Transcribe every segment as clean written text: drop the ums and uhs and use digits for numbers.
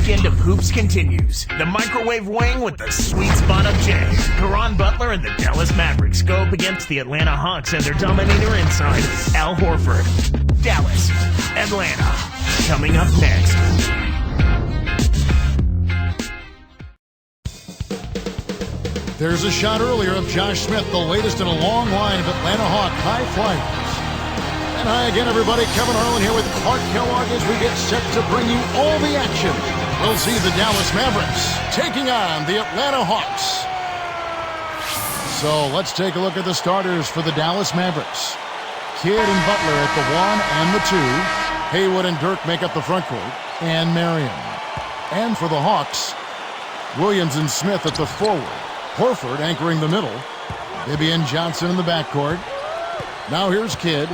weekend of hoops continues. The microwave wing with the sweet spot of Jay. Caron Butler and the Dallas Mavericks go up against the Atlanta Hawks and their dominator inside, Al Horford. Dallas, Atlanta, coming up next. There's a shot earlier of Josh Smith, the latest in a long line of Atlanta Hawk high flyers. And hi again, everybody. Kevin Harlan here with Clark Kellogg as we get set to bring you all the action. We'll see the Dallas Mavericks taking on the Atlanta Hawks. So let's take a look at the starters for the Dallas Mavericks. Kidd and Butler at the 1 and the 2. Haywood and Dirk make up the front court. And Marion. And for the Hawks, Williams and Smith at the forward. Horford anchoring the middle. Bibby and Johnson in the backcourt. Now here's Kidd.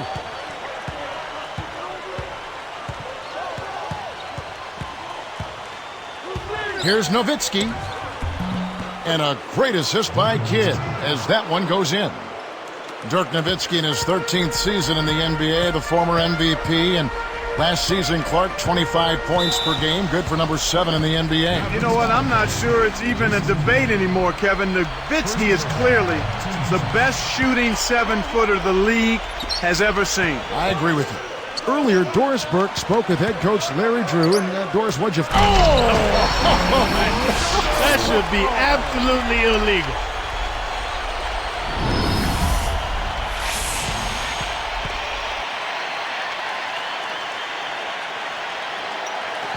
Here's Nowitzki. And a great assist by Kidd as that one goes in. Dirk Nowitzki in his 13th season in the NBA, the former MVP, and last season, Clark, 25 points per game, good for number 7 in the NBA. You know what? I'm not sure it's even a debate anymore, Kevin. Nowitzki is clearly the best shooting 7-footer the league has ever seen. I agree with you. Earlier, Doris Burke spoke with head coach Larry Drew, and Doris, what'd you think? That should be absolutely illegal.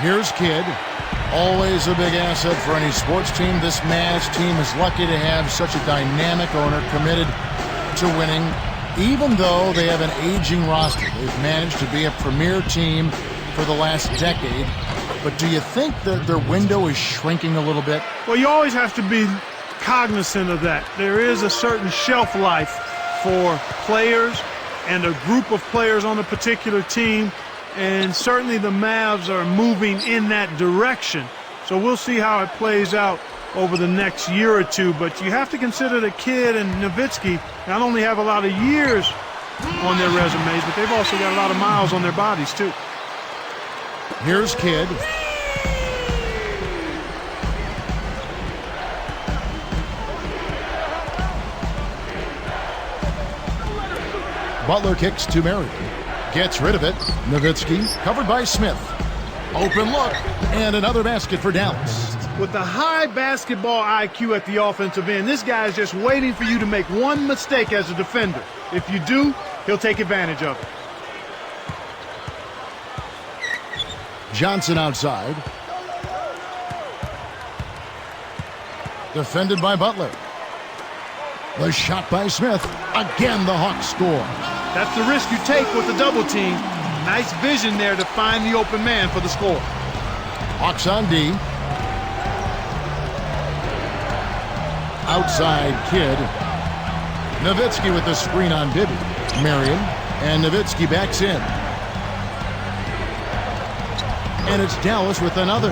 Here's Kidd. Always a big asset for any sports team. This Mavs team is lucky to have such a dynamic owner committed to winning. Even though they have an aging roster, they've managed to be a premier team for the last decade. But do you think that their window is shrinking a little bit? Well, you always have to be cognizant of that. There is a certain shelf life for players and a group of players on a particular team. And certainly the Mavs are moving in that direction. So we'll see how it plays out over the next year or two. But you have to consider that Kidd and Nowitzki not only have a lot of years on their resumes, but they've also got a lot of miles on their bodies, too. Here's Kidd. Butler kicks to Marion. Gets rid of it. Nowitzki covered by Smith. Open look. And another basket for Dallas. With the high basketball IQ at the offensive end, this guy is just waiting for you to make one mistake as a defender. If you do, he'll take advantage of it. Johnson outside. Defended by Butler. The shot by Smith. Again, the Hawks score. That's the risk you take with the double team. Nice vision there to find the open man for the score. Hawks on D. Outside Kidd. Nowitzki with the screen on Bibby. Marion. And Nowitzki backs in. And it's Dallas with another.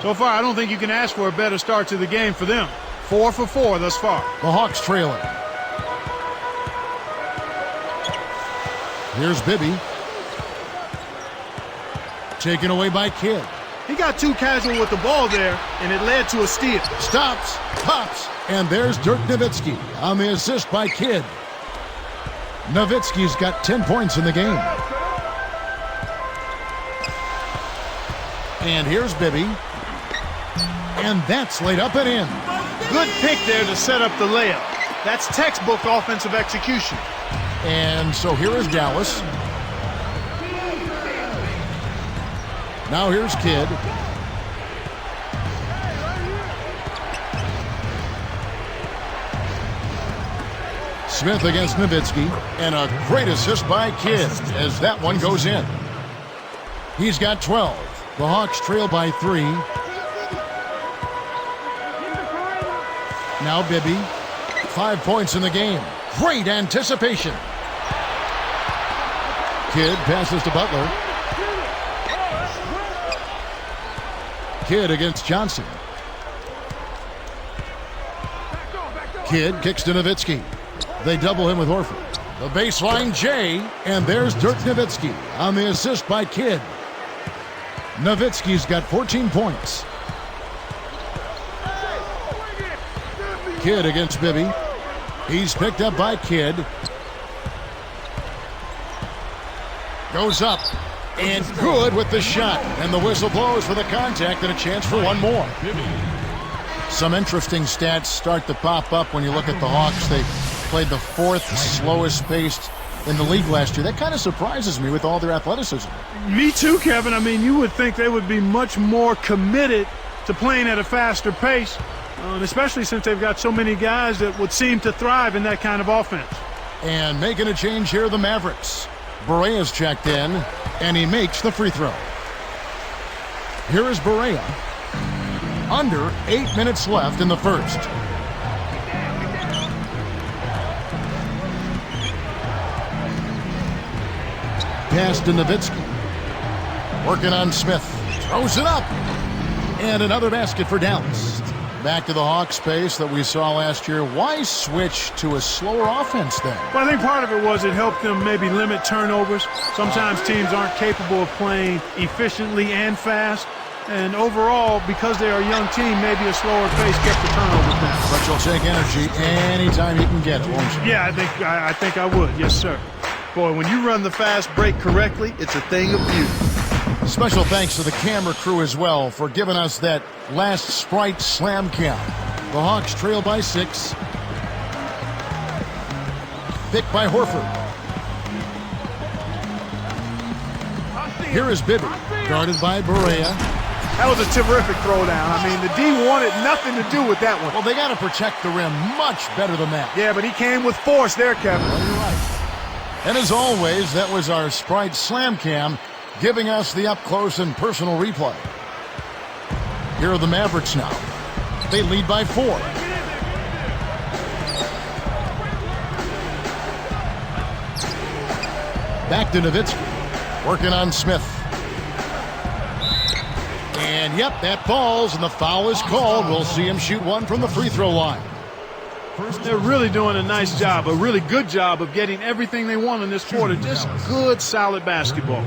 So far, I don't think you can ask for a better start to the game for them. 4 for 4 thus far. The Hawks trailing. Here's Bibby. Taken away by Kidd. He got too casual with the ball there, and it led to a steal. Stops, pops, and there's Dirk Nowitzki on the assist by Kidd. Nowitzki's got 10 points in the game. And here's Bibby. And that's laid up and in. Good pick there to set up the layup. That's textbook offensive execution. And so here is Dallas. Now here's Kidd. Smith against Nowitzki. And a great assist by Kidd as that one goes in. He's got 12. The Hawks trail by 3. Now Bibby. 5 points in the game. Great anticipation. Kidd passes to Butler. Kidd against Johnson. Kidd kicks to Nowitzki. They double him with Horford. The baseline J, and there's Dirk Nowitzki on the assist by Kidd. Nowitzki's got 14 points. Kidd against Bibby. He's picked up by Kidd. Goes up. And good with the shot. And the whistle blows for the contact and a chance for one more. Some interesting stats start to pop up when you look at the Hawks. They played the 4th slowest paced in the league last year. That kind of surprises me with all their athleticism. Me too, Kevin. I mean, you would think they would be much more committed to playing at a faster pace, and especially since they've got so many guys that would seem to thrive in that kind of offense. And making a change here, the Mavericks. Berea's checked in, and he makes the free throw. Here is Berea. Under 8 minutes left in the first. Pass to Nowitzki. Working on Smith. Throws it up. And another basket for Dallas. Back to the Hawks pace that we saw last year. Why switch to a slower offense then? Well, I think part of it was it helped them maybe limit turnovers. Sometimes teams aren't capable of playing efficiently and fast. And overall, because they're a young team, maybe a slower pace kept the turnovers down. But you'll take energy anytime you can get it, won't you? Yeah, I think I would. Yes, sir. Boy, when you run the fast break correctly, it's a thing of beauty. Special thanks to the camera crew as well for giving us that last Sprite slam cam. The Hawks trail by 6. Picked by Horford. Here is Bibby, guarded by Berea. That was a terrific throwdown. I mean, the D wanted nothing to do with that one. Well, they got to protect the rim much better than that. Yeah, but he came with force there, Kevin. Well, you're right. And as always, that was our Sprite Slam Cam, giving us the up-close and personal replay. Here are the Mavericks now. They lead by 4. Back to Nowitzki. Working on Smith. And, yep, that falls, and the foul is called. We'll see him shoot one from the free throw line. They're really doing a nice job, a really good job of getting everything they want in this quarter. Just good, solid basketball.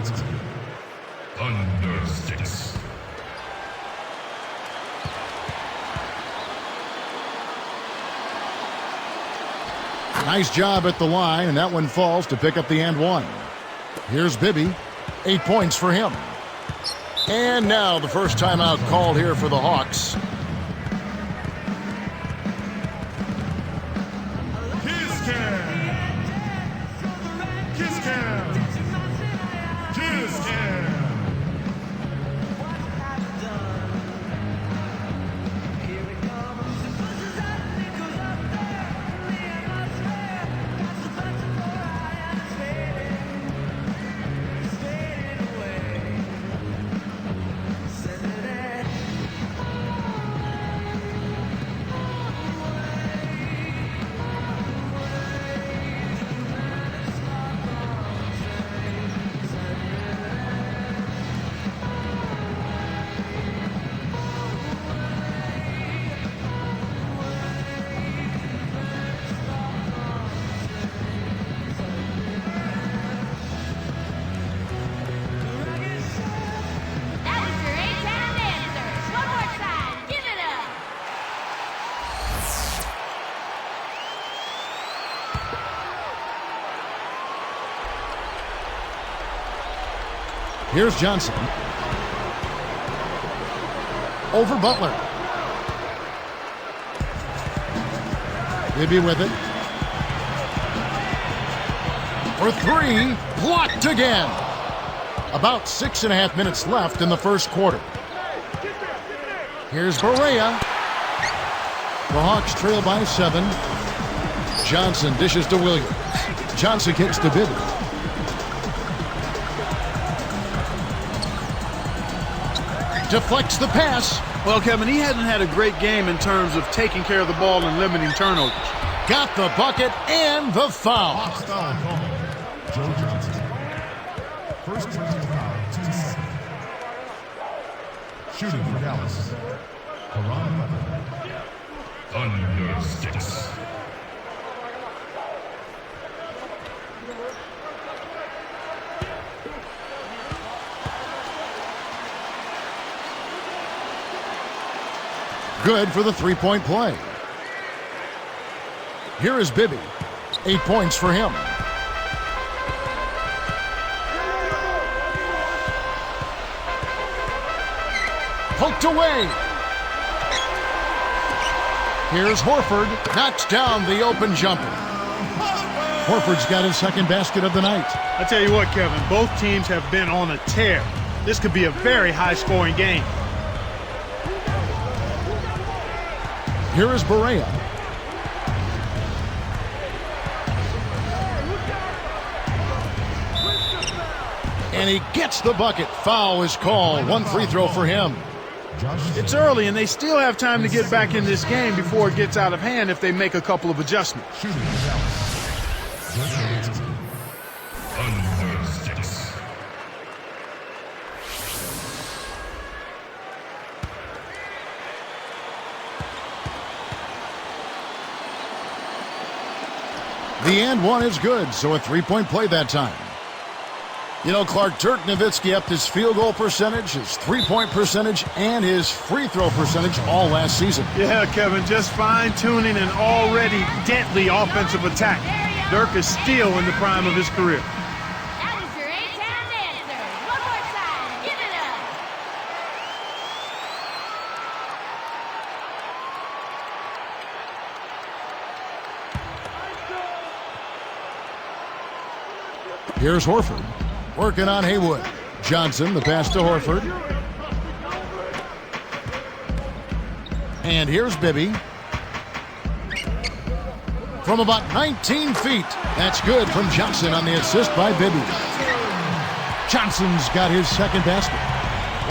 Under 6. Nice job at the line, and that one falls to pick up the and one. Here's Bibby. 8 points for him. And now the first timeout called here for the Hawks. Here's Johnson. Over Butler. Bibby with it. For 3. Blocked again. About 6.5 minutes left in the first quarter. Here's Berea. The Hawks trail by 7. Johnson dishes to Williams. Johnson kicks to Bibby. Deflects the pass. Well, Kevin, he hasn't had a great game in terms of taking care of the ball and limiting turnovers. Got the bucket and the foul. Foul call. Joe Johnson. First personal foul, 2 seconds. Shooting for Dallas. Karan Butler. Under 6. Good for the three-point play. Here is Bibby. 8 points for him. Poked away. Here's Horford. Knocks down the open jumper. Horford's got his second basket of the night. I tell you what, Kevin, both teams have been on a tear. This could be a very high-scoring game. Here is Barea. And he gets the bucket. Foul is called. One free throw for him. It's early, and they still have time to get back in this game before it gets out of hand if they make a couple of adjustments. Under 6. The and one is good, so a three-point play that time. You know, Clark, Dirk Nowitzki upped his field goal percentage, his three-point percentage, and his free throw percentage all last season. Yeah, Kevin, just fine-tuning an already deadly offensive attack. Dirk is still in the prime of his career. That is your A-Town answer. One more time. Give it up. Here's Horford. Working on Haywood. Johnson, the pass to Horford. And here's Bibby. From about 19 feet. That's good from Johnson on the assist by Bibby. Johnson's got his second basket.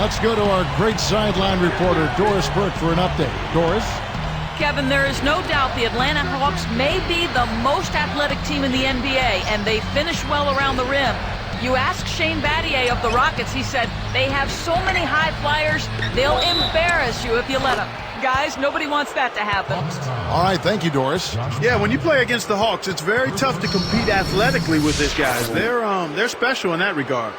Let's go to our great sideline reporter, Doris Burke, for an update. Doris? Kevin, there is no doubt the Atlanta Hawks may be the most athletic team in the NBA, and they finish well around the rim. You ask Shane Battier of the Rockets, he said, they have so many high flyers, they'll embarrass you if you let them. Guys, nobody wants that to happen. All right, thank you, Doris. Yeah, when you play against the Hawks, it's very tough to compete athletically with these guys. They're special in that regard.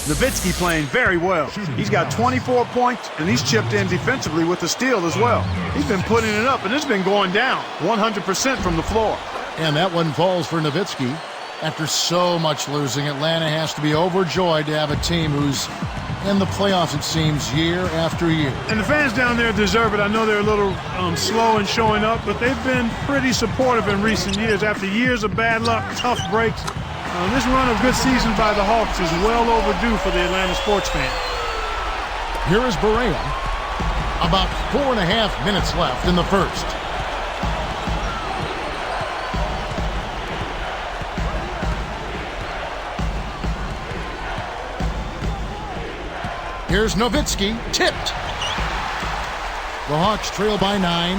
Nowitzki playing very well. He's got 24 points, and he's chipped in defensively with a steal as well. He's been putting it up, and it's been going down 100% from the floor. And that one falls for Nowitzki. After so much losing, Atlanta has to be overjoyed to have a team who's in the playoffs, it seems, year after year. And the fans down there deserve it. I know they're a little slow in showing up, but they've been pretty supportive in recent years. After years of bad luck, tough breaks, this run of good season by the Hawks is well overdue for the Atlanta sports fan. Here is Barea. About 4.5 minutes left in the first. Here's Nowitzki, tipped. The Hawks trail by 9.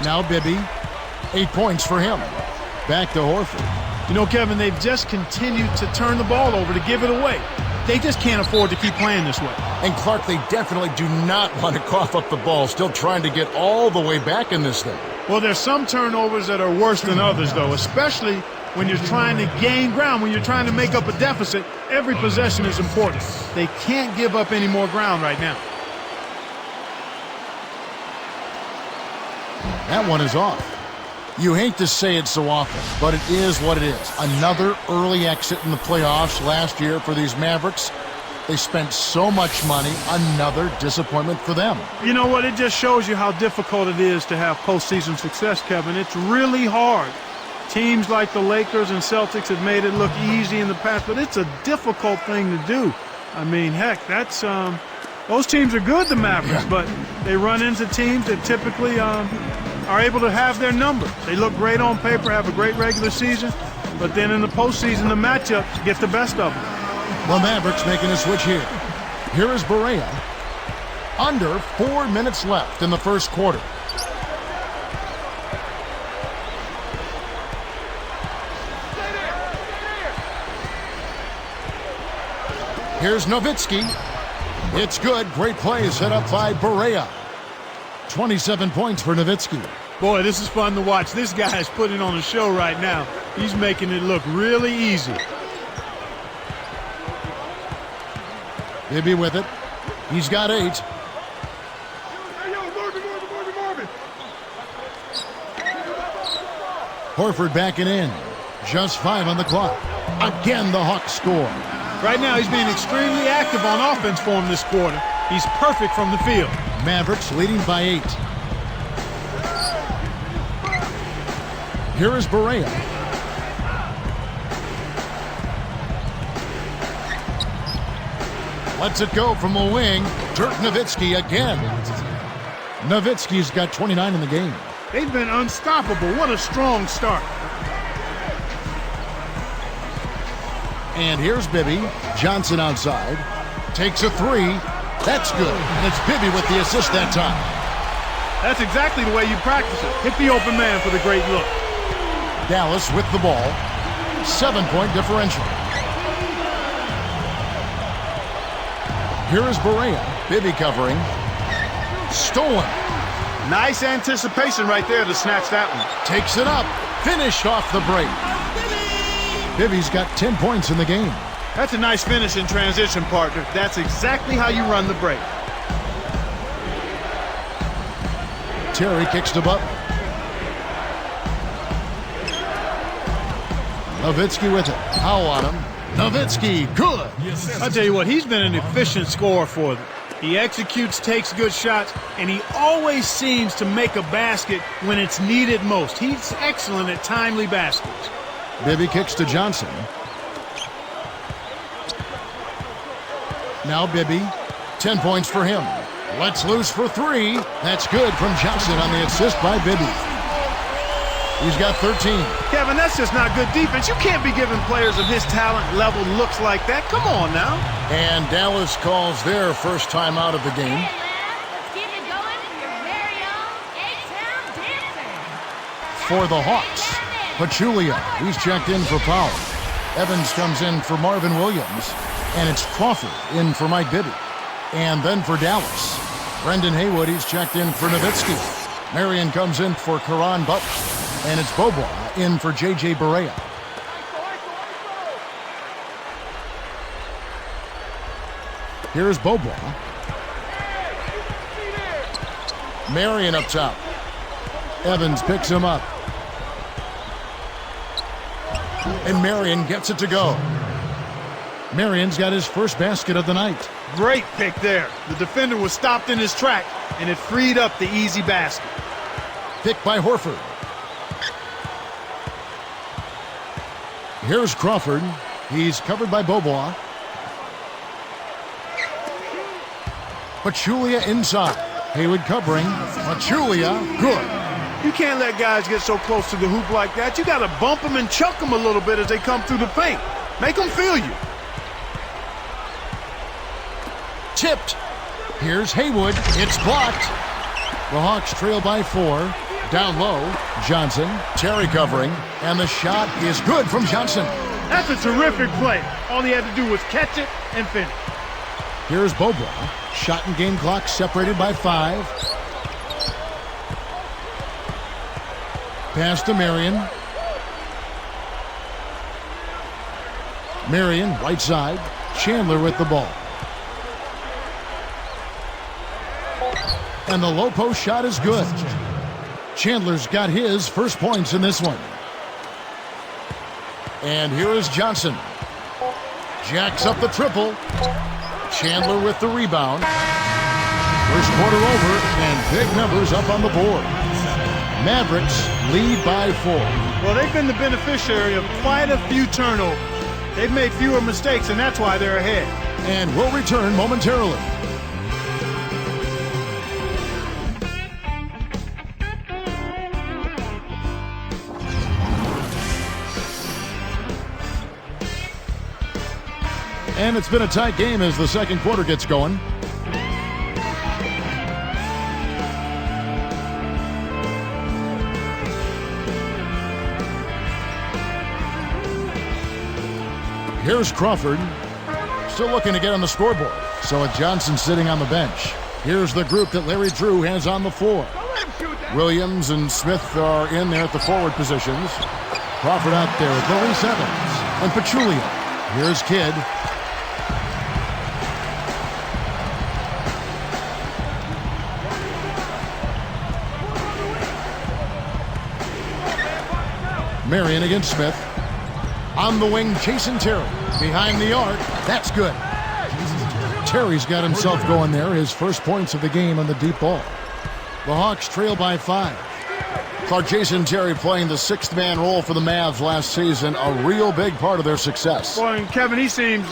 Now Bibby, 8 points for him. Back to Horford. You know, Kevin, they've just continued to turn the ball over to give it away. They just can't afford to keep playing this way. And Clark, they definitely do not want to cough up the ball, still trying to get all the way back in this thing. Well, there's some turnovers that are worse than others, though, especially when you're trying to gain ground, when you're trying to make up a deficit. Every possession is important. They can't give up any more ground right now. That one is off. You hate to say it so often, but it is what it is. Another early exit in the playoffs last year for these Mavericks. They spent so much money. Another disappointment for them. You know what? It just shows you how difficult it is to have postseason success, Kevin. It's really hard. Teams like the Lakers and Celtics have made it look easy in the past, but it's a difficult thing to do. I mean, heck, that's those teams are good, the Mavericks, but they run into teams that typically are able to have their number. They look great on paper, have a great regular season, but then in the postseason, the matchups get the best of them. The Mavericks making a switch here. Here is Barea. Under 4 minutes left in the first quarter. Here's Nowitzki. It's good. Great play set up by Barea. 27 points for Nowitzki. Boy, this is fun to watch. This guy is putting on a show right now. He's making it look really easy. Bibby with it. He's got 8. Horford backing in. Just 5 on the clock. Again, the Hawks score. Right now, he's being extremely active on offense for him this quarter. He's perfect from the field. Mavericks leading by 8. Here is Barea. Lets it go from the wing. Dirk Nowitzki again. Nowitzki's got 29 in the game. They've been unstoppable. What a strong start. And here's Bibby. Johnson outside. Takes a 3. That's good. And it's Bibby with the assist that time. That's exactly the way you practice it. Hit the open man for the great look. Dallas with the ball. 7-point differential. Here is Barea. Bibby covering. Stolen. Nice anticipation right there to snatch that one. Takes it up. Finished off the break. Bibby's got 10 points in the game. That's a nice finish in transition, partner. That's exactly how you run the break. Terry kicks to Butler. Nowitzki with it. Howe on him. Nowitzki, good. I'll tell you what, he's been an efficient scorer for them. He executes, takes good shots, and he always seems to make a basket when it's needed most. He's excellent at timely baskets. Bibby kicks to Johnson. Now Bibby, 10 points for him. Lets loose for 3. That's good from Johnson on the assist by Bibby. He's got 13. Kevin, that's just not good defense. You can't be giving players of his talent level looks like that. Come on now. And Dallas calls their first time out of the game. Hey, Atlanta, let's keep it going with your very own A-Town dancer. For the Hawks, Pachulia, he's checked in for Powell. Evans comes in for Marvin Williams. And it's Crawford in for Mike Bibby. And then for Dallas, Brendan Haywood, he's checked in for Nowitzki. Marion comes in for Caron Butler. And it's Boboa in for J.J. Barea. Here's Boboa. Marion up top. Evans picks him up. And Marion gets it to go. Marion's got his first basket of the night. Great pick there. The defender was stopped in his track, and it freed up the easy basket. Picked by Horford. Here's Crawford. He's covered by Boboa. Pachulia inside. Haywood covering. Pachulia, good. You can't let guys get so close to the hoop like that. You got to bump them and chuck them a little bit as they come through the paint. Make them feel you. Tipped. Here's Haywood. It's blocked. The Hawks trail by 4. Down low, Johnson. Terry covering. And the shot is good from Johnson. That's a terrific play. All he had to do was catch it and finish. Here's Boboa. Shot and game clock separated by 5. Pass to Marion. Marion, right side. Chandler with the ball. And the low post shot is good. Chandler's got his first points in this one. And here is Johnson. Jacks up the triple. Chandler with the rebound. First quarter over, and big numbers up on the board. Mavericks lead by 4. Well, they've been the beneficiary of quite a few turnovers. They've made fewer mistakes, and that's why they're ahead. And we'll return momentarily. And it's been a tight game as the second quarter gets going. Here's Crawford. Still looking to get on the scoreboard. So with Johnson sitting on the bench. Here's the group that Larry Drew has on the floor. Williams and Smith are in there at the forward positions. Crawford out there with Maurice Evans and Pachulia. Here's Kidd. Marion against Smith. On the wing, Jason Terry. Behind the arc. That's good. Terry's got himself going there. His first points of the game on the deep ball. The Hawks trail by 5. Clark, Jason Terry playing the sixth-man role for the Mavs last season. A real big part of their success. Well, and Kevin, he seems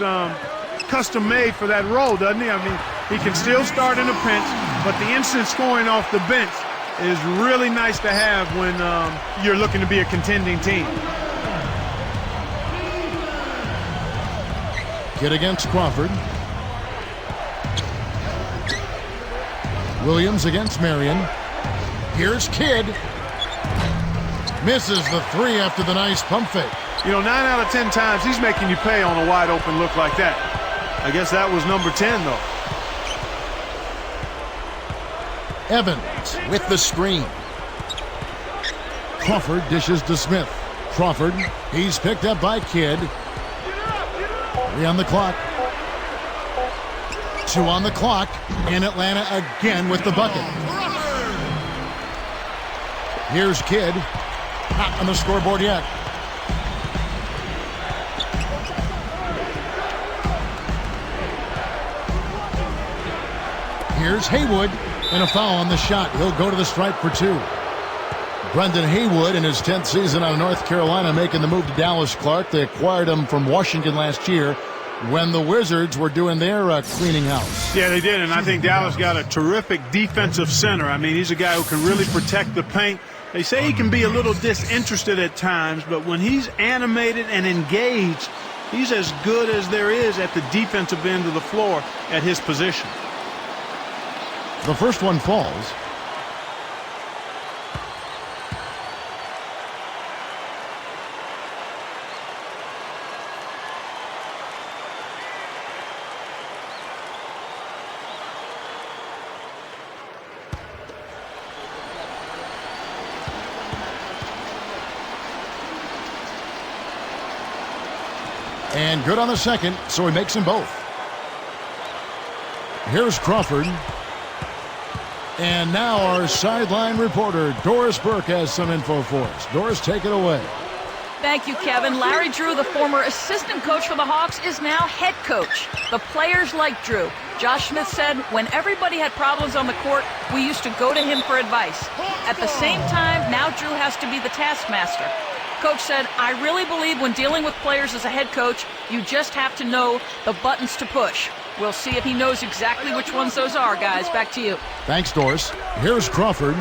custom-made for that role, doesn't he? I mean, he can still start in a pinch, but the instant scoring off the bench is really nice to have when you're looking to be a contending team. Kidd against Crawford. Williams against Marion. Here's Kidd. Misses the 3 after the nice pump fake. You know, 9 out of 10 times he's making you pay on a wide open look like that. I guess that was number 10, though. Evans with the screen. Crawford dishes to Smith. Crawford, he's picked up by Kidd. 3 on the clock. 2 on the clock. And Atlanta again with the bucket. Here's Kidd. Not on the scoreboard yet. Here's Haywood. And a foul on the shot. He'll go to the stripe for 2. Brendan Haywood in his 10th season out of North Carolina making the move to Dallas, Clark. They acquired him from Washington last year when the Wizards were doing their cleaning house. Yeah, they did, and I think Dallas got a terrific defensive center. I mean, he's a guy who can really protect the paint. They say he can be a little disinterested at times, but when he's animated and engaged, he's as good as there is at the defensive end of the floor at his position. The first one falls. And good on the second, so he makes them both. Here's Crawford. And now our sideline reporter, Doris Burke, has some info for us. Doris, take it away. Thank you, Kevin. Larry Drew, the former assistant coach for the Hawks, is now head coach. The players like Drew. Josh Smith said, when everybody had problems on the court, we used to go to him for advice. At the same time, now Drew has to be the taskmaster. Coach said, I really believe when dealing with players as a head coach, you just have to know the buttons to push. We'll see if he knows exactly which ones those are, guys. Back to you. Thanks, Doris. Here's Crawford.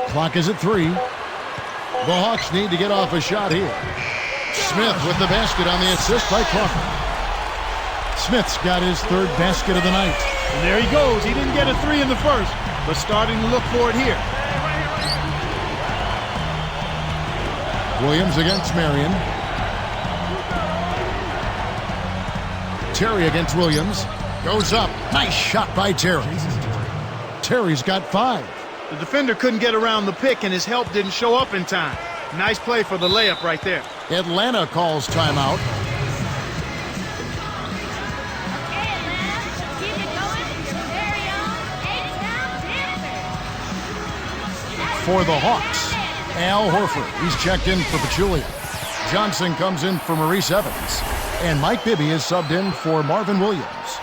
Clock is at 3. The Hawks need to get off a shot here. Smith with the basket on the assist by Crawford. Smith's got his 3rd basket of the night. And there he goes. He didn't get a 3 in the first, but starting to look for it here. Williams against Marion. Terry against Williams. Goes up. Nice shot by Terry. Terry's got 5. The defender couldn't get around the pick, and his help didn't show up in time. Nice play for the layup right there. Atlanta calls timeout. Okay, Atlanta, keep it going with your very own A-Town dancer. For the Hawks, Al Horford. He's checked in for Pachulia. Johnson comes in for Maurice Evans. And Mike Bibby is subbed in for Marvin Williams.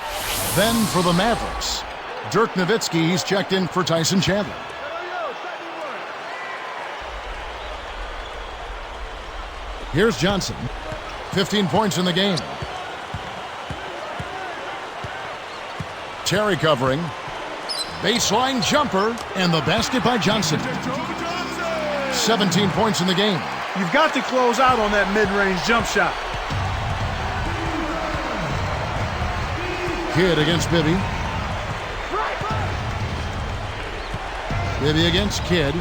Then for the Mavericks, Dirk Nowitzki. He's checked in for Tyson Chandler. Here's Johnson. 15 points in the game. Terry covering. Baseline jumper. And the basket by Johnson. 17 points in the game. You've got to close out on that mid-range jump shot. Kidd against Bibby. Bibby against Kidd.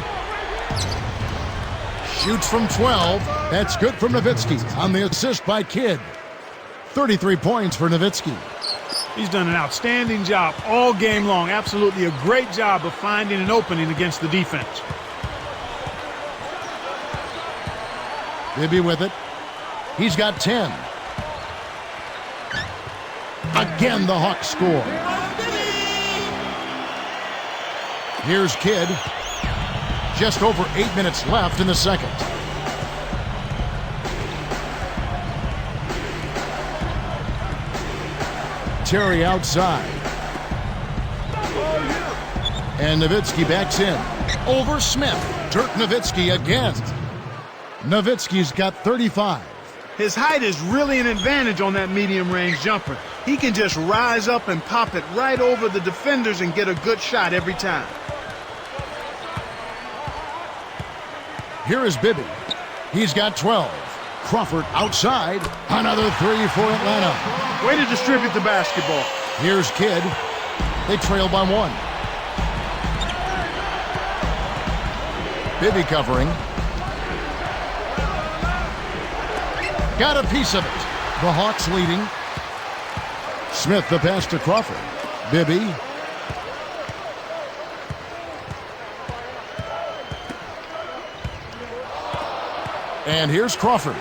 Shoots from 12. That's good from Nowitzki on the assist by Kidd. 33 points for Nowitzki. He's done an outstanding job all game long. Absolutely a great job of finding an opening against the defense. Bibby with it. He's got 10. Again, the Hawks score. Here's Kidd. Just over 8 minutes left in the second. Terry outside. And Nowitzki backs in. Over Smith. Dirk Nowitzki again. Nowitzki's got 35. His height is really an advantage on that medium-range jumper. He can just rise up and pop it right over the defenders and get a good shot every time. Here is Bibby. He's got 12. Crawford outside. Another three for Atlanta. Way to distribute the basketball. Here's Kidd. They trail by one. Bibby covering. Got a piece of it. The Hawks leading. Smith the pass to Crawford. Bibby. And here's Crawford.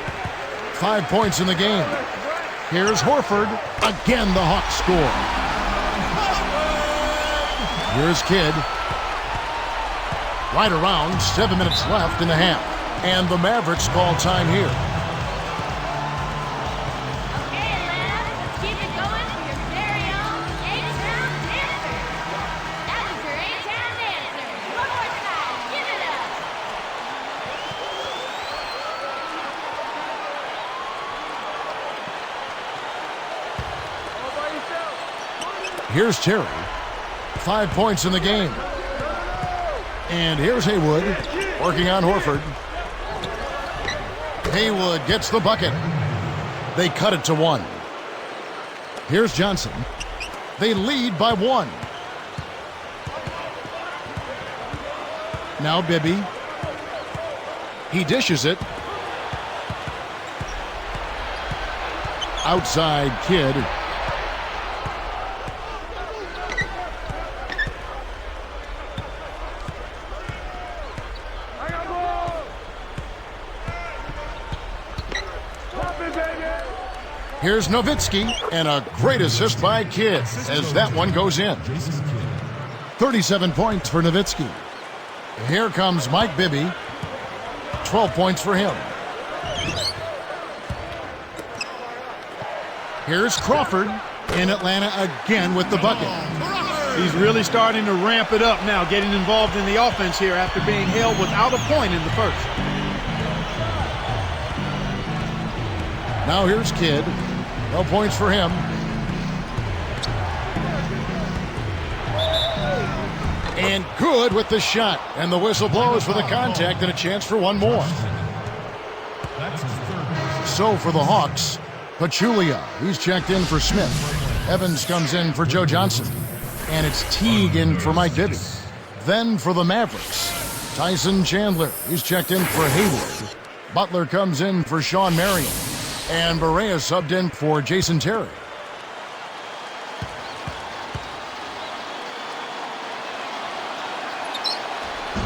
5 points in the game. Here's Horford. Again, the Hawks score. Here's Kidd. Right around 7 minutes left in the half. And the Mavericks call time here. Okay, Atlanta, let's keep it going for your very own A-Town Dancer. That was your A-Town Dancer. One more time, give it up. Here's Terry. 5 points in the game. And here's Haywood working on Horford. Haywood gets the bucket. They cut it to one. Here's Johnson. They lead by one. Now Bibby. He dishes it. Outside Kidd. Here's Nowitzki, and a great assist by Kidd as that one goes in. 37 points for Nowitzki. Here comes Mike Bibby. 12 points for him. Here's Crawford in Atlanta again with the bucket. He's really starting to ramp it up now, getting involved in the offense here after being held without a point in the first. Now here's Kidd. No points for him. And good with the shot. And the whistle blows for the contact and a chance for one more. So for the Hawks, Pachulia. He's checked in for Smith. Evans comes in for Joe Johnson. And it's Teague in for Mike Bibby. Then for the Mavericks, Tyson Chandler. He's checked in for Haywood. Butler comes in for Sean Marion. And Barea subbed in for Jason Terry.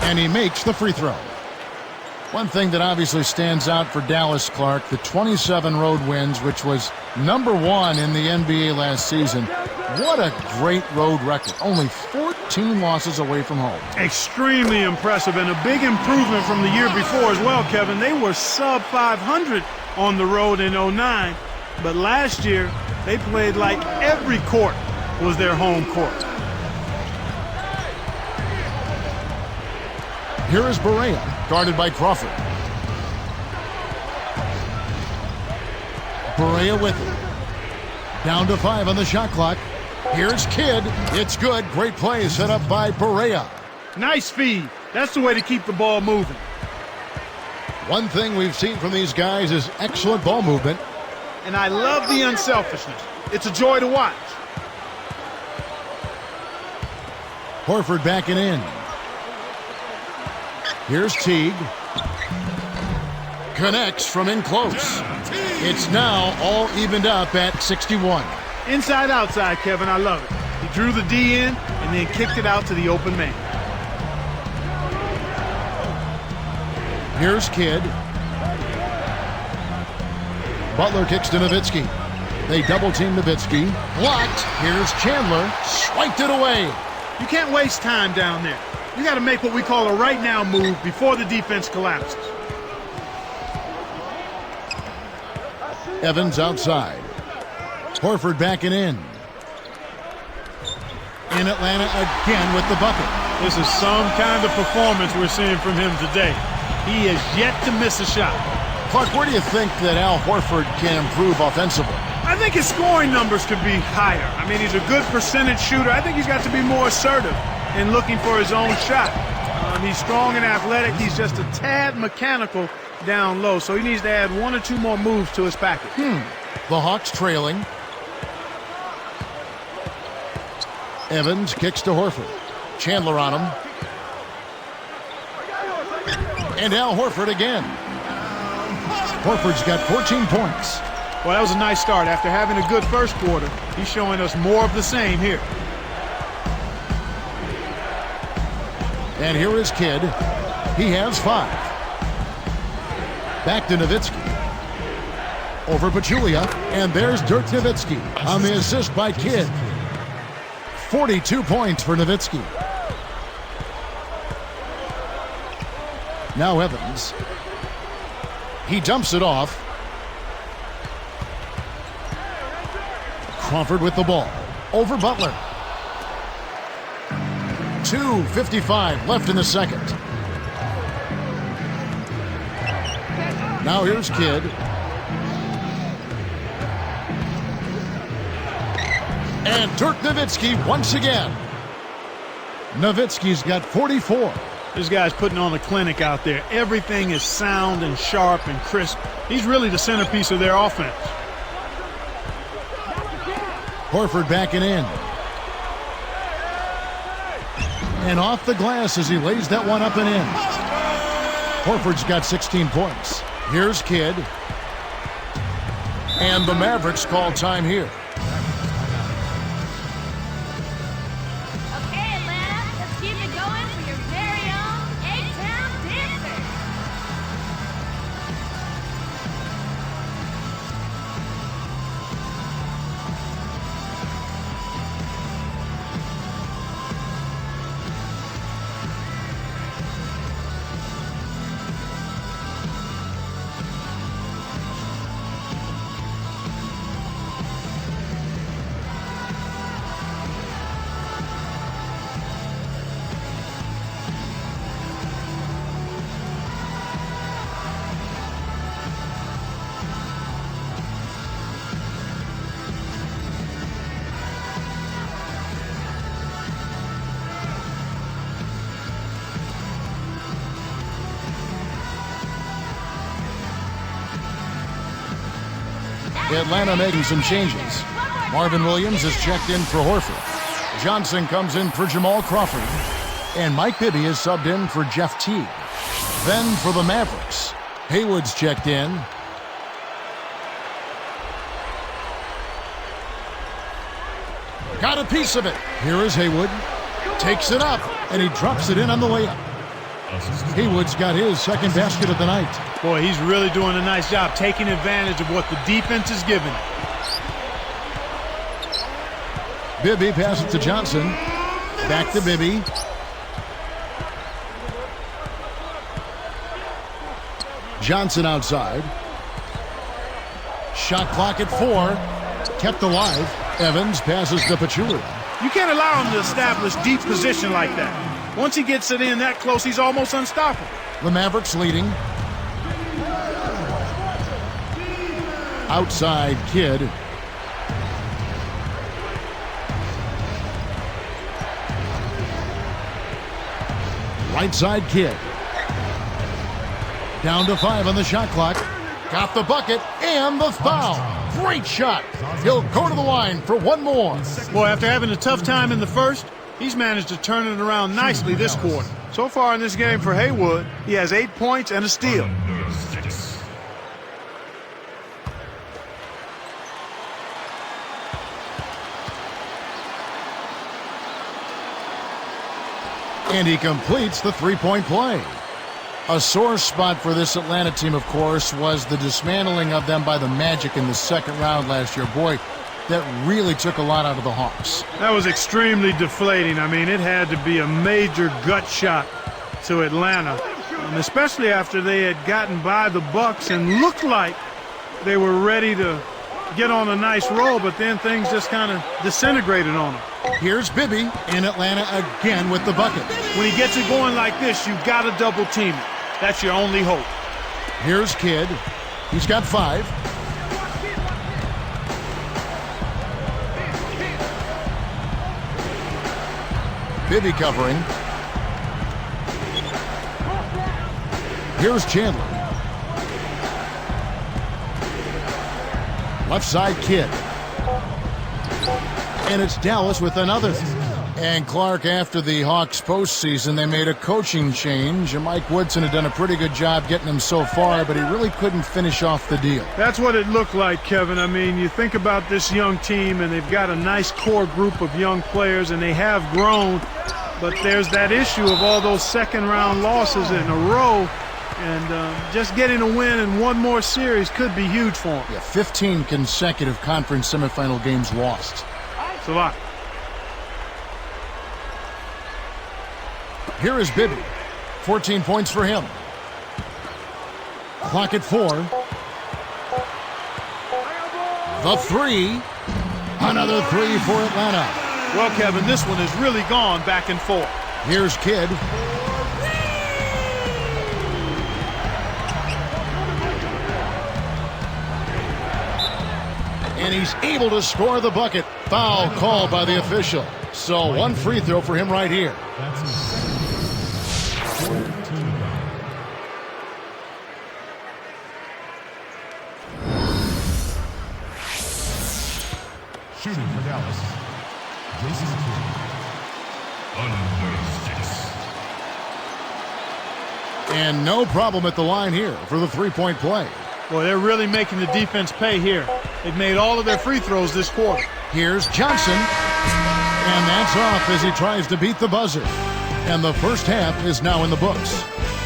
And he makes the free throw. One thing that obviously stands out for Dallas, Clark, the 27 road wins, which was #1 in the NBA last season. What a great road record. Only 14 losses away from home. Extremely impressive and a big improvement from the year before as well, Kevin. They were sub 500 on the road in 09, but last year they played like every court was their home court. Here is Barea, guarded by Crawford. Barea with it. Down to 5 on the shot clock. Here's Kidd. It's good. Great play set up by Barea. Nice feed. That's the way to keep the ball moving. One thing we've seen from these guys is excellent ball movement. And I love the unselfishness. It's a joy to watch. Horford backing in. Here's Teague. Connects from in close. It's now all evened up at 61. Inside, outside, Kevin. I love it. He drew the D in and then kicked it out to the open man. Here's Kidd. Butler kicks to Nowitzki. They double-team Nowitzki. Blocked. Here's Chandler. Swiped it away. You can't waste time down there. You got to make what we call a right-now move before the defense collapses. Evans outside. Horford backing in. in Atlanta again with the bucket. This is some kind of performance we're seeing from him today. He has yet to miss a shot. Clark, where do you think that Al Horford can improve offensively? I think his scoring numbers could be higher. I mean, he's a good percentage shooter. I think he's got to be more assertive in looking for his own shot. He's strong and athletic. He's just a tad mechanical down low, so he needs to add one or two more moves to his package. The Hawks trailing. Evans kicks to Horford. Chandler on him. And Al Horford again. Horford's got 14 points. Well, that was a nice start. After having a good first quarter, he's showing us more of the same here. And here is Kidd. He has 5. Back to Nowitzki. Over Pachulia. And there's Dirk Nowitzki on the assist by Kidd. 42 points for Nowitzki. Now Evans. He dumps it off. Crawford with the ball. Over Butler. 2:55 left in the second. Now here's Kidd. And Dirk Nowitzki once again. Nowitzki's got 44. This guy's putting on a clinic out there. Everything is sound and sharp and crisp. He's really the centerpiece of their offense. Horford backing in. And off the glass as he lays that one up and in. Horford's got 16 points. Here's Kidd. And the Mavericks call time here. Okay, Atlanta, let's keep it going for your very own A-Town Dancer. Atlanta making some changes. Marvin Williams is checked in for Horford. Johnson comes in for Jamal Crawford. And Mike Bibby is subbed in for Jeff Teague. Then for the Mavericks, Haywood's checked in. Got a piece of it. Here is Haywood. Takes it up, and he drops it in on the layup. Haywood's got his second basket of the night. Boy, he's really doing a nice job taking advantage of what the defense is giving him. Bibby passes to Johnson. Back to Bibby. Johnson outside. Shot clock at 4. Kept alive. Evans passes to Pachulia. You can't allow him to establish deep position like that. Once he gets it in that close, he's almost unstoppable. The Mavericks leading. Outside Kidd. Right side Kidd. Down to 5 on the shot clock. Got the bucket and the foul. Great shot. He'll go to the line for one more. Boy, after having a tough time in the first, he's managed to turn it around nicely this quarter. So far in this game for Haywood, he has 8 points and a steal. And he completes the three-point play. A sore spot for this Atlanta team, of course, was the dismantling of them by the Magic in the second round last year. Boy, that really took a lot out of the Hawks. That was extremely deflating. I mean, it had to be a major gut shot to Atlanta, especially after they had gotten by the Bucks and looked like they were ready to get on a nice roll, but then things just kind of disintegrated on him. Here's Bibby in Atlanta again with the bucket. When he gets it going like this, you've got to double team it. That's your only hope. Here's Kidd. He's got 5. Bibby covering. Here's Chandler. Left side Kidd. And it's Dallas with another. And Clark, after the Hawks postseason, they made a coaching change. And Mike Woodson had done a pretty good job getting him so far, but he really couldn't finish off the deal. That's what it looked like, Kevin. I mean, you think about this young team, and they've got a nice core group of young players, and they have grown. But there's that issue of all those second-round losses in a row. And just getting a win in one more series could be huge for him. Yeah, 15 consecutive conference semifinal games lost. It's a lot. Here is Bibby. 14 points for him. Clock at 4. The 3. Another 3 for Atlanta. Well, Kevin, this one has really gone back and forth. Here's Kidd. And he's able to score the bucket. Foul called by the official. So one free throw for him right here. Shooting for Dallas, Jason Kidd. Under 6. And no problem at the line here for the three-point play. Boy, they're really making the defense pay here. They've made all of their free throws this quarter. Here's Johnson. And that's off as he tries to beat the buzzer. And the first half is now in the books.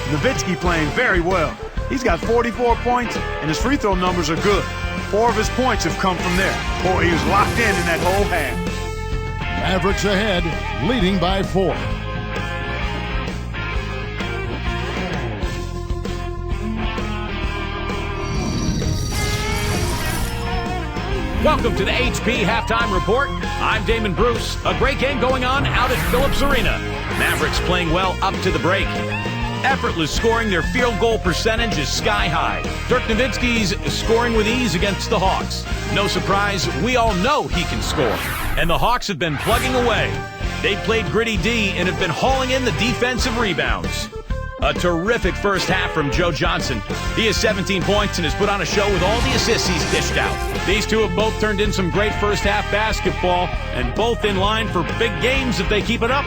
Nowitzki playing very well. He's got 44 points, and his free throw numbers are good. 4 of his points have come from there. Boy, he was locked in that whole half. Mavericks ahead, leading by 4. Welcome to the HP Halftime Report. I'm Damon Bruce. A great game going on out at Phillips Arena. Mavericks playing well up to the break. Effortless scoring, their field goal percentage is sky high. Dirk Nowitzki's scoring with ease against the Hawks. No surprise, we all know he can score. And the Hawks have been plugging away. They've played gritty D and have been hauling in the defensive rebounds. A terrific first half from Joe Johnson. He has 17 points and has put on a show with all the assists he's dished out. These two have both turned in some great first half basketball and both in line for big games if they keep it up.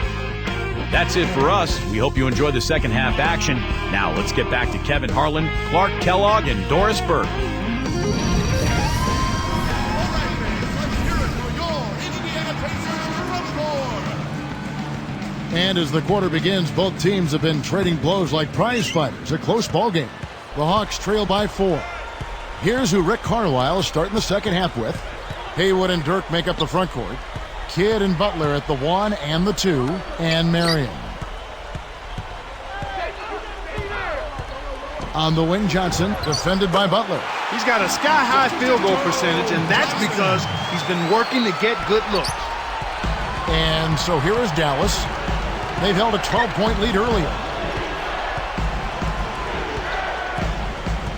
That's it for us. We hope you enjoyed the second half action. Now let's get back to Kevin Harlan, Clark Kellogg, and Doris Burke. And as the quarter begins, both teams have been trading blows like prize fighters. A close ball game. The Hawks trail by 4. Here's who Rick Carlisle is starting the second half with. Haywood and Dirk make up the front court. Kidd and Butler at the 1 and the 2, and Marion. On the wing, Johnson, defended by Butler. He's got a sky-high field goal percentage, and that's because he's been working to get good looks. And so here is Dallas. They've held a 12-point lead earlier.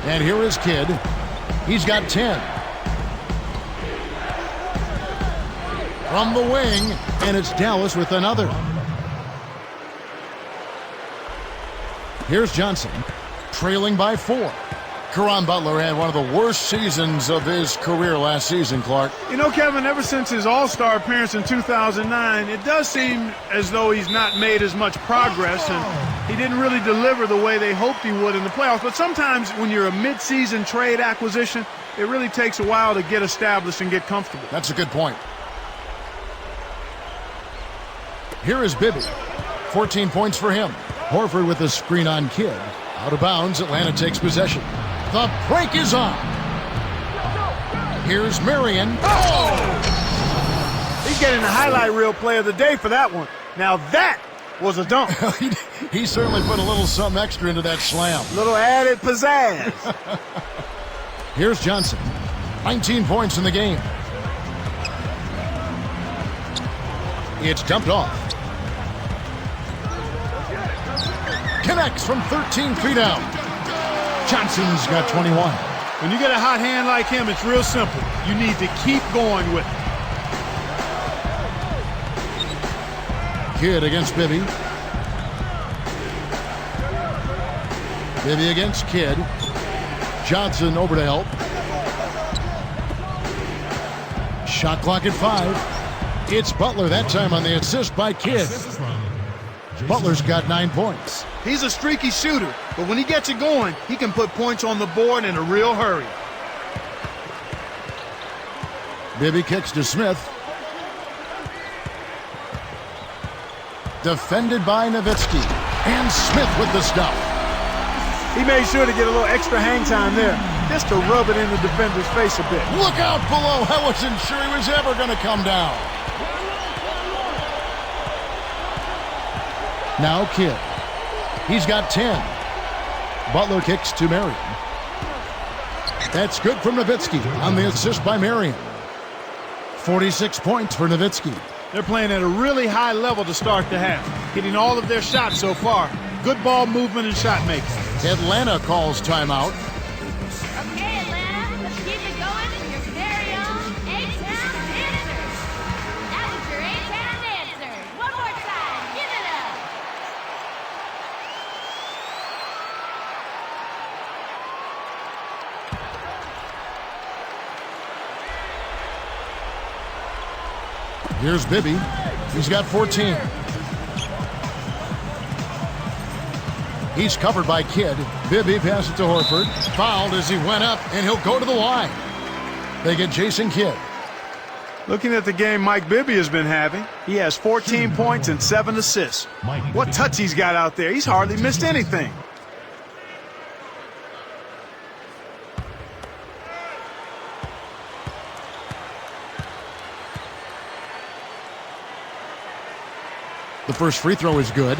And here is Kidd. He's got 10. From the wing, and it's Dallas with another. Here's Johnson, trailing by 4. Caron Butler had one of the worst seasons of his career last season, Clark. You know, Kevin, ever since his All-Star appearance in 2009, it does seem as though he's not made as much progress, and he didn't really deliver the way they hoped he would in the playoffs. But sometimes when you're a mid-season trade acquisition, it really takes a while to get established and get comfortable. That's a good point. Here is Bibby. 14 points for him. Horford with a screen on Kidd. Out of bounds, Atlanta takes possession. The break is on. Here's Marion. Oh! He's getting the highlight reel play of the day for that one. Now that was a dunk. He certainly put a little something extra into that slam. Little added pizzazz. Here's Johnson. 19 points in the game. It's dumped off. Connects from 13 feet out. Johnson's got 21. When you get a hot hand like him, it's real simple. You need to keep going with it. Kidd against Bibby. Bibby against Kidd. Johnson over to help. Shot clock at 5. It's Butler that time on the assist by Kidd. Butler's got 9 points. He's a streaky shooter, but when he gets it going, he can put points on the board in a real hurry. Bibby kicks to Smith. Defended by Nowitzki. And Smith with the stuff. He made sure to get a little extra hang time there, just to rub it in the defender's face a bit. Look out below. I wasn't sure he was ever going to come down. Now Kidd. He's got 10. Butler kicks to Marion. That's good from Nowitzki on the assist by Marion. 46 points for Nowitzki. They're playing at a really high level to start the half, hitting all of their shots so far. Good ball movement and shot making. Atlanta calls timeout. Okay, Atlanta, let's keep it going for your very own A-Town dancers. That was your A-Town dancers. One more time, give it up. Here's Bibby. He's got 14. He's covered by Kidd. Bibby passes it to Horford. Fouled as he went up, and he'll go to the line. They get Jason Kidd. Looking at the game Mike Bibby has been having, he has 14 points and 7 assists. What touch he's got out there. He's hardly missed anything. The first free throw is good.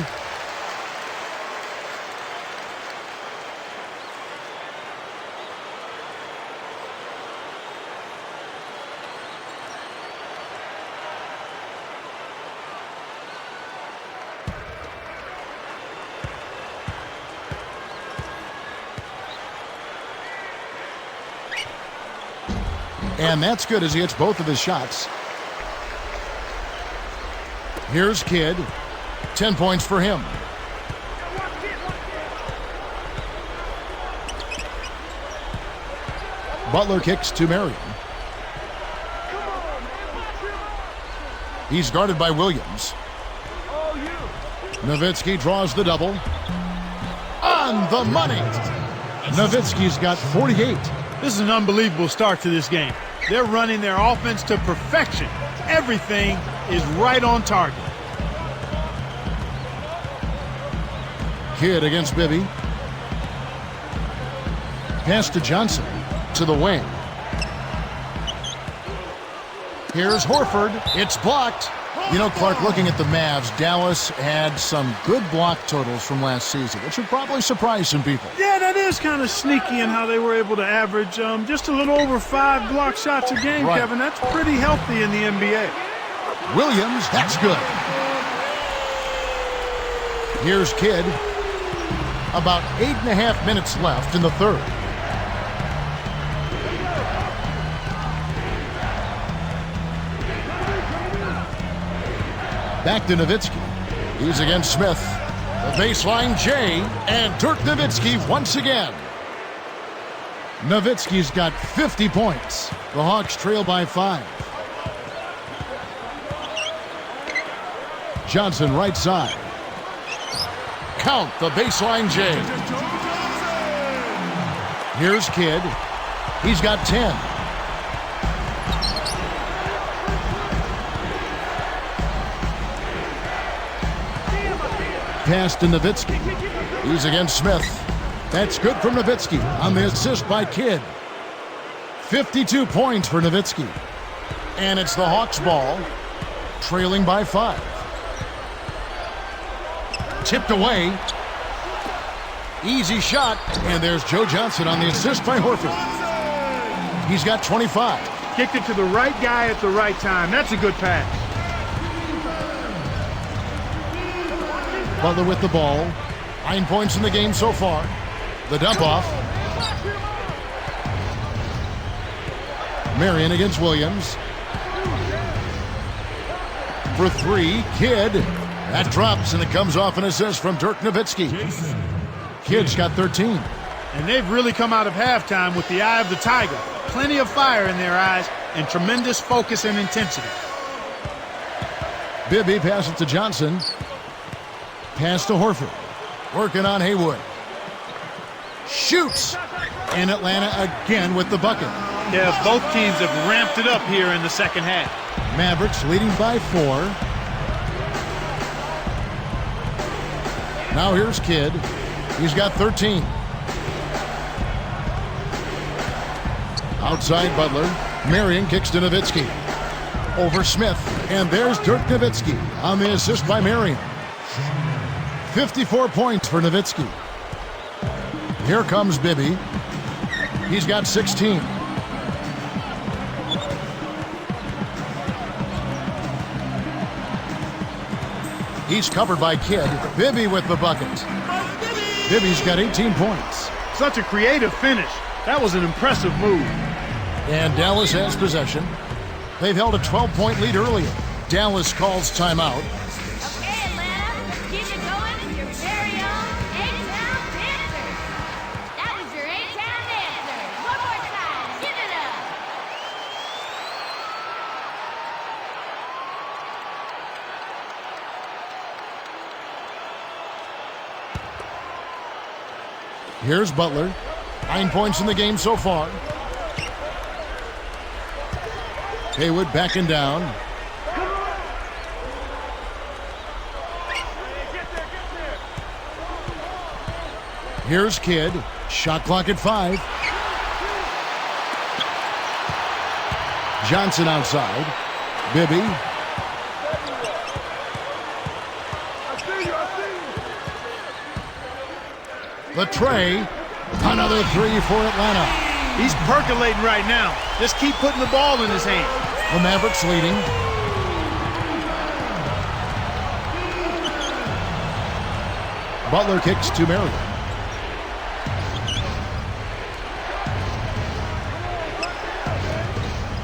And that's good as he hits both of his shots. Here's Kidd. 10 points for him. Butler kicks to Marion. He's guarded by Williams. Nowitzki draws the double. On the money. Nowitzki's got 48. This is an unbelievable start to this game. They're running their offense to perfection. Everything is right on target. Kidd against Bibby. Pass to Johnson. To the wing. Here's Horford. It's blocked. You know, Clark, looking at the Mavs, Dallas had some good block totals from last season, which would probably surprise some people. Yeah, that is kind of sneaky in how they were able to average just a little over 5 block shots a game, right. Kevin. That's pretty healthy in the NBA. Williams, that's good. Here's Kidd. About 8.5 minutes left in the third. Back to Nowitzki. He's against Smith. The baseline J, and Dirk Nowitzki once again. Nowitzki's got 50 points. The Hawks trail by 5. Johnson right side. Count the baseline J. Here's Kidd. He's got 10. Pass to Nowitzki. He's against Smith. That's good from Nowitzki on the assist by Kidd. 52 points for Nowitzki. And it's the Hawks ball, trailing by 5. Tipped away. Easy shot. And there's Joe Johnson on the assist by Horford. He's got 25. Kicked it to the right guy at the right time. That's a good pass. Butler with the ball. 9 points in the game so far. The dump off. Marion against Williams. For three, Kidd. That drops, and it comes off an assist from Dirk Nowitzki. Kidd's got 13. And they've really come out of halftime with the eye of the tiger. Plenty of fire in their eyes and tremendous focus and intensity. Bibby passes it to Johnson. Pass to Horford. Working on Haywood. Shoots. And Atlanta again with the bucket. Yeah, both teams have ramped it up here in the second half. Mavericks leading by 4. Now here's Kidd. He's got 13. Outside Butler. Marion kicks to Nowitzki. Over Smith. And there's Dirk Nowitzki on the assist by Marion. 54 points for Nowitzki. Here comes Bibby. He's got 16. He's covered by Kidd. Bibby with the bucket. Bibby's got 18 points. Such a creative finish. That was an impressive move. And Dallas has possession. They've held a 12-point lead earlier. Dallas calls timeout. Okay, Atlanta, let's keep it going with your very own A-Town dancers. That was your A-Town dancers. One more time, give it up. Here's Butler. 9 points in the game so far. Haywood backing down. Here's Kidd. Shot clock at 5. Johnson outside. Bibby. The tray. Another 3 for Atlanta. He's percolating right now. Just keep putting the ball in his hand. The Mavericks leading. Butler kicks to Marion.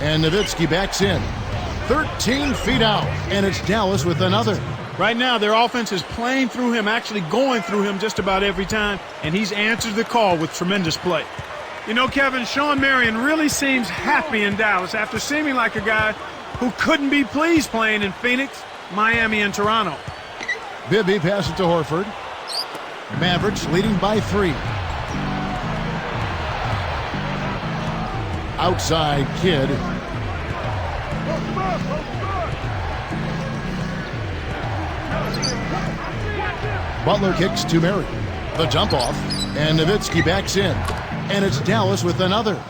And Nowitzki backs in. 13 feet out. And it's Dallas with another. Right now, their offense is playing through him, actually going through him just about every time, and he's answered the call with tremendous play. You know, Kevin, Shawn Marion really seems happy in Dallas after seeming like a guy who couldn't be pleased playing in Phoenix, Miami, and Toronto. Bibby passes to Horford. Mavericks leading by 3. Outside Kidd. Butler kicks to Marion. The dump off. And Nowitzki backs in. And it's Dallas with another.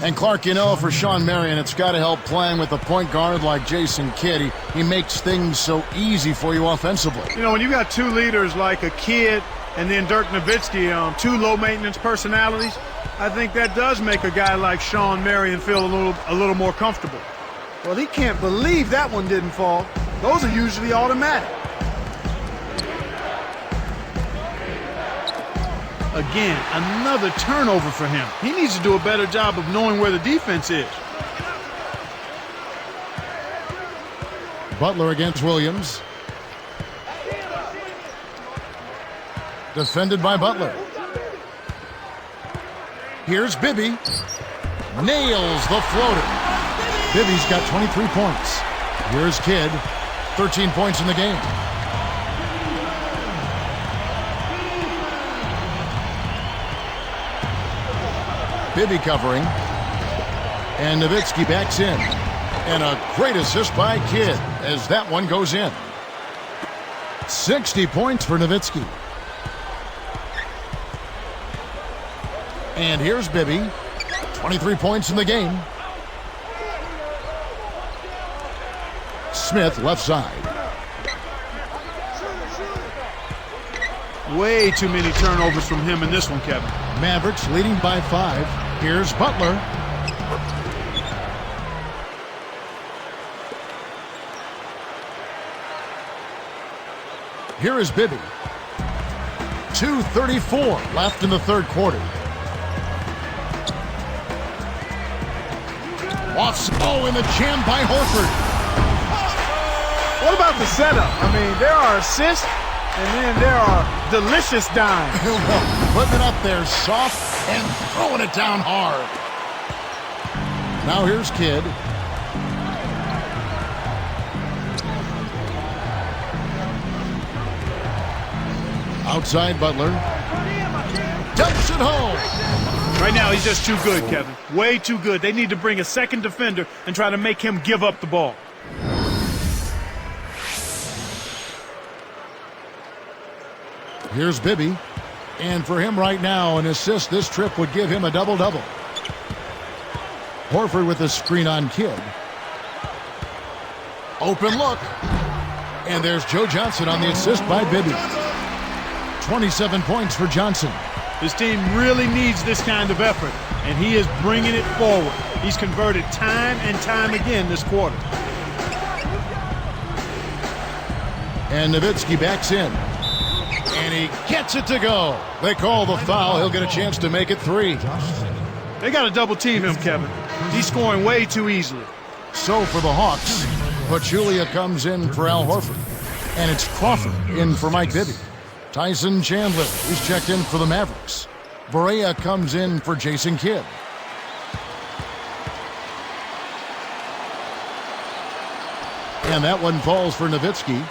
And Clark, you know, for Shawn Marion, it's got to help playing with a point guard like Jason Kidd. He makes things so easy for you offensively. You know, when you got two leaders like a Kidd and then Dirk Nowitzki, two low-maintenance personalities, I think that does make a guy like Shawn Marion feel a little more comfortable. Well, he can't believe that one didn't fall. Those are usually automatic. Again, another turnover for him. He needs to do a better job of knowing where the defense is. Butler against Williams. Defended by Butler. Here's Bibby. Nails the floater. Bibby's got 23 points. Here's Kidd. 13 points in the game. Bibby covering. And Nowitzki backs in. And a great assist by Kidd as that one goes in. 60 points for Nowitzki. And here's Bibby. 23 points in the game. Smith left side. Way too many turnovers from him in this one, Kevin. Mavericks leading by 5. Here's Butler. Here is Bibby. 2:34 left in the third quarter. In the jam by Horford. What about the setup? I mean, there are assists, and then there are delicious dimes. Putting it up there soft and throwing it down hard. Now here's Kidd. Outside Butler. Dumps it home. Right now, he's just too good, Kevin. Way too good. They need to bring a second defender and try to make him give up the ball. Here's Bibby. And for him right now, an assist this trip would give him a double-double. Horford with a screen on Kidd. Open look. And there's Joe Johnson on the assist by Bibby. 27 points for Johnson. This team really needs this kind of effort, and he is bringing it forward. He's converted time and time again this quarter. And Nowitzki backs in. And he gets it to go. They call the foul. He'll get a chance to make it 3. They got to double team him, Kevin. He's scoring way too easily. So for the Hawks, Pachulia comes in for Al Horford. And it's Crawford in for Mike Bibby. Tyson Chandler, he's checked in for the Mavericks. Barea comes in for Jason Kidd. And that one falls for Nowitzki.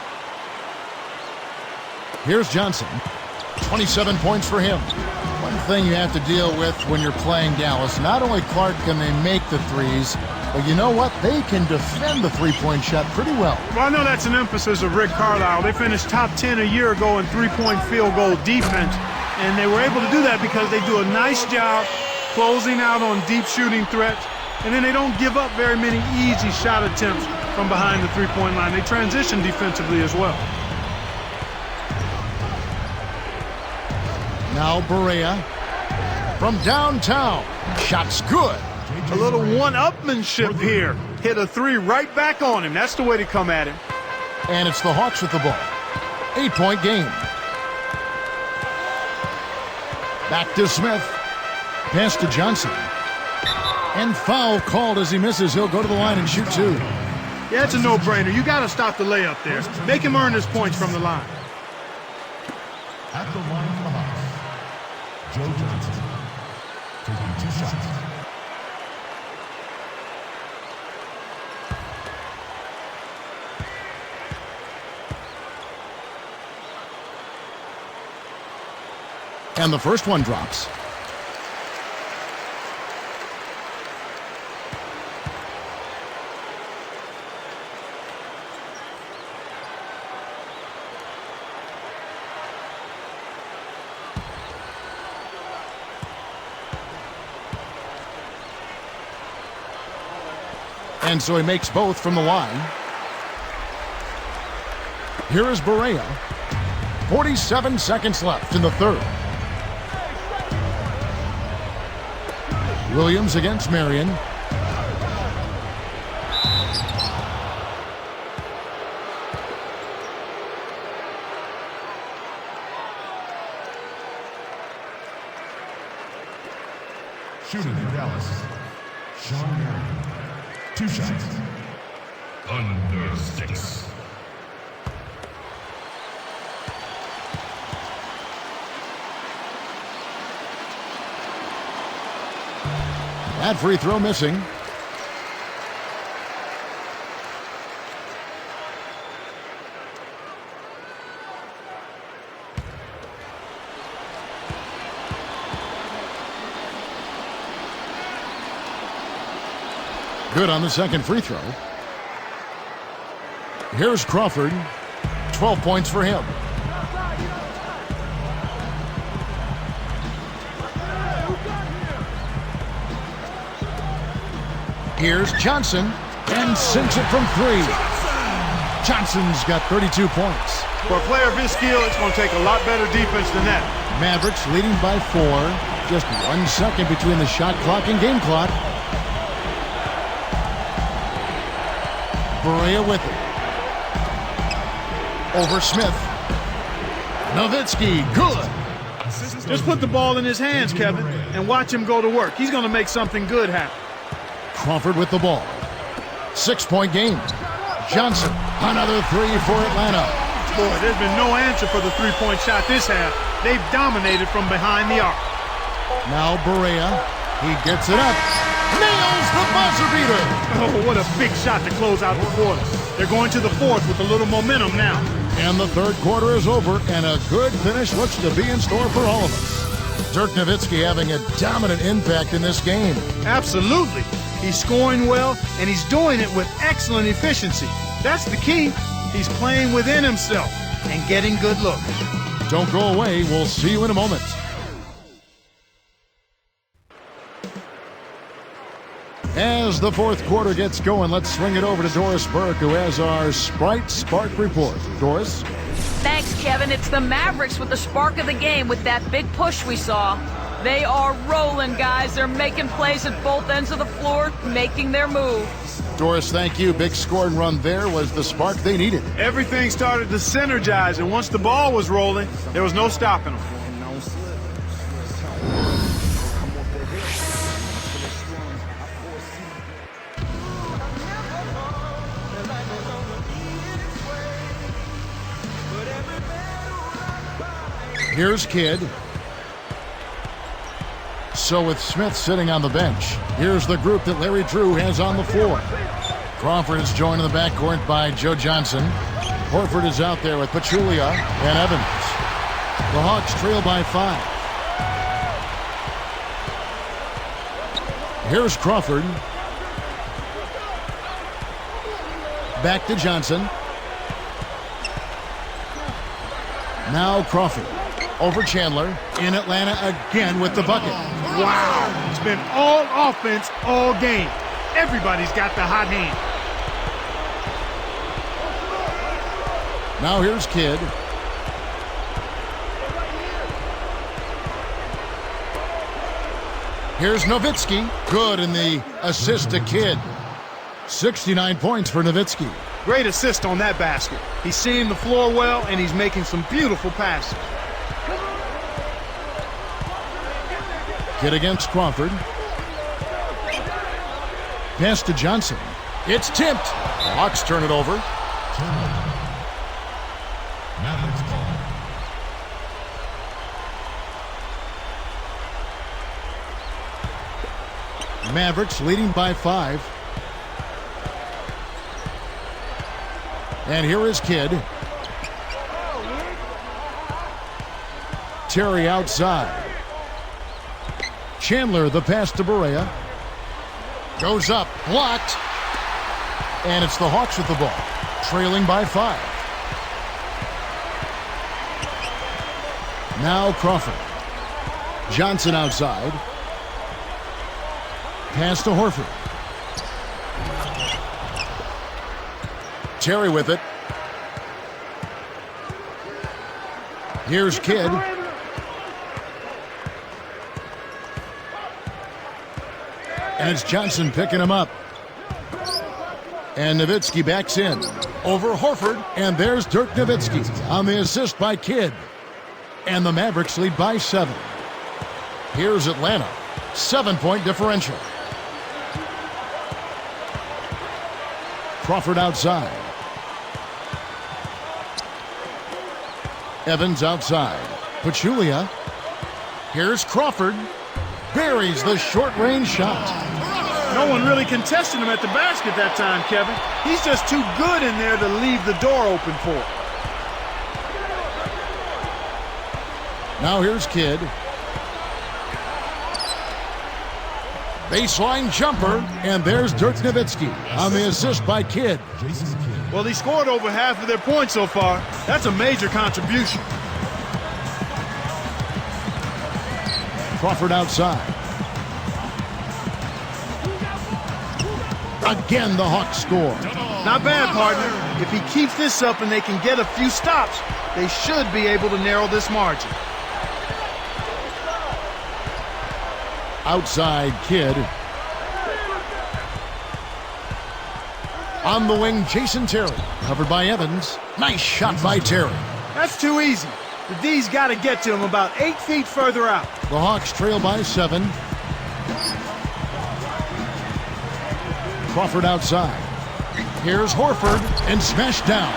Here's Johnson. 27 points for him. One thing you have to deal with when you're playing Dallas, not only Clark can they make the threes, but you know what? They can defend the three-point shot pretty well. Well, I know that's an emphasis of Rick Carlisle. They finished top 10 a year ago in three-point field goal defense, and they were able to do that because they do a nice job closing out on deep shooting threats, and then they don't give up very many easy shot attempts from behind the three-point line. They transition defensively as well. Now Barea from downtown. Shot's good. A little one-upmanship here. Hit a three right back on him. That's the way to come at him. And it's the Hawks with the ball. 8-point game. Back to Smith. Pass to Johnson. And foul called as he misses. He'll go to the line and shoot 2. Yeah, it's a no-brainer. You got to stop the layup there. Make him earn his points from the line. At the line for the Hawks, Joe Johnson taking 2 shots. And the first one drops. And so he makes both from the line. Here is Barea. 47 seconds left in the third. Williams against Marion. Shooting for Dallas, Sean Marion. 2 shots. Under 6. That free throw missing. Good on the second free throw. Here's Crawford. 12 points for him. Here's Johnson, and sinks it from 3. Johnson's got 32 points. For a player of his skill, it's going to take a lot better defense than that. Mavericks leading by 4. Just 1 second between the shot clock and game clock. Barea with it. Over Smith. Nowitzki, good. Just put the ball in his hands, Kevin, and watch him go to work. He's going to make something good happen. Crawford with the ball. 6-point game. Johnson, another three for Atlanta. Boy, there's been no answer for the three-point shot this half. They've dominated from behind the arc. Now Barea, he gets it up. Nails the buzzer beater. Oh, what a big shot to close out the quarter. They're going to the fourth with a little momentum now. And the third quarter is over, and a good finish looks to be in store for all of us. Dirk Nowitzki having a dominant impact in this game. Absolutely. He's scoring well, and he's doing it with excellent efficiency. That's the key. He's playing within himself and getting good looks. Don't go away. We'll see you in a moment. As the fourth quarter gets going, let's swing it over to Doris Burke, who has our Sprite Spark report. Doris? Thanks, Kevin. It's the Mavericks with the spark of the game with that big push we saw. They are rolling, guys. They're making plays at both ends of the floor, making their move. Doris, thank you. Big scoring run there was the spark they needed. Everything started to synergize, and once the ball was rolling, there was no stopping them. Here's Kidd. So with Smith sitting on the bench, here's the group that Larry Drew has on the floor. Crawford is joined in the backcourt by Joe Johnson. Horford is out there with Pachulia and Evans. The Hawks trail by 5. Here's Crawford. Back to Johnson. Now Crawford. Over Chandler. In Atlanta again with the bucket. Wow! It's been all offense all game. Everybody's got the hot hand. Now here's Kidd. Here's Nowitzki. Good in the assist to Kidd. 69 points for Nowitzki. Great assist on that basket. He's seeing the floor well, and he's making some beautiful passes. Kidd against Crawford. Pass to Johnson. It's tipped. The Hawks turn it over. Mavericks ball. Mavericks leading by 5. And here is Kidd. Terry outside. Chandler, the pass to Barea. Goes up, blocked. And it's the Hawks with the ball, trailing by 5. Now Crawford. Johnson outside. Pass to Horford. Terry with it. Here's Kidd. And it's Johnson picking him up. And Nowitzki backs in. Over Horford. And there's Dirk Nowitzki on the assist by Kidd. And the Mavericks lead by 7. Here's Atlanta. 7-point differential. Crawford outside. Evans outside. Pachulia. Here's Crawford. Buries the short-range shot. No one really contested him at the basket that time, Kevin. He's just too good in there to leave the door open for it. Now here's Kidd. Baseline jumper, and there's Dirk Nowitzki on the assist by Kidd. Well, he scored over half of their points so far. That's a major contribution. Crawford outside. Again, the Hawks score. Not bad, partner. If he keeps this up and they can get a few stops, they should be able to narrow this margin. Outside, Kidd. On the wing, Jason Terry. Covered by Evans. Nice shot by Terry. That's too easy. The D's got to get to him about 8 feet further out. The Hawks trail by 7. Crawford outside. Here's Horford and smashed down.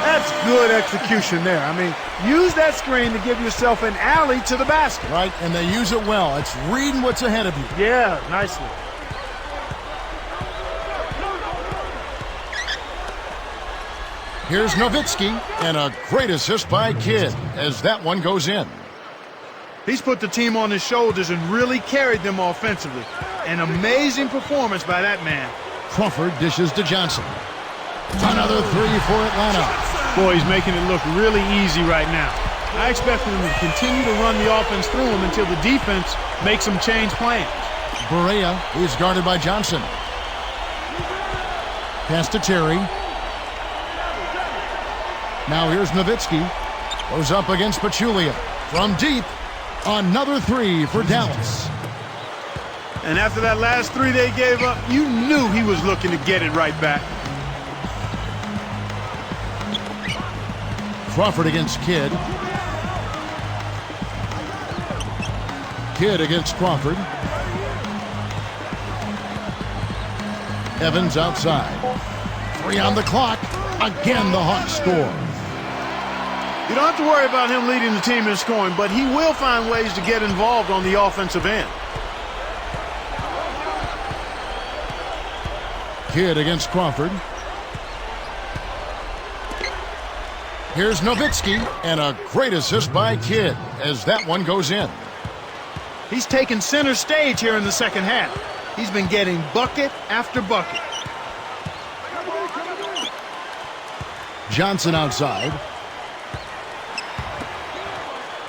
That's good execution there. I mean, use that screen to give yourself an alley to the basket. Right, and they use it well. It's reading what's ahead of you. Yeah, nicely. Here's Nowitzki, and a great assist by Kidd as that one goes in. He's put the team on his shoulders and really carried them offensively. An amazing performance by that man. Crawford dishes to Johnson. Another 3 for Atlanta. Boy, he's making it look really easy right now. I expect him to continue to run the offense through him until the defense makes him change plans. Barea is guarded by Johnson. Pass to Terry. Now here's Nowitzki. Goes up against Pachulia. From deep, another 3 for Dallas. And after that last 3 they gave up, you knew he was looking to get it right back. Crawford against Kidd. Kidd against Crawford. Evans outside. 3 on the clock. Again, the Hawks score. You don't have to worry about him leading the team in scoring, but he will find ways to get involved on the offensive end. Kidd against Crawford. Here's Nowitzki, and a great assist by Kidd as that one goes in. He's taken center stage here in the second half. He's been getting bucket after bucket. Johnson outside.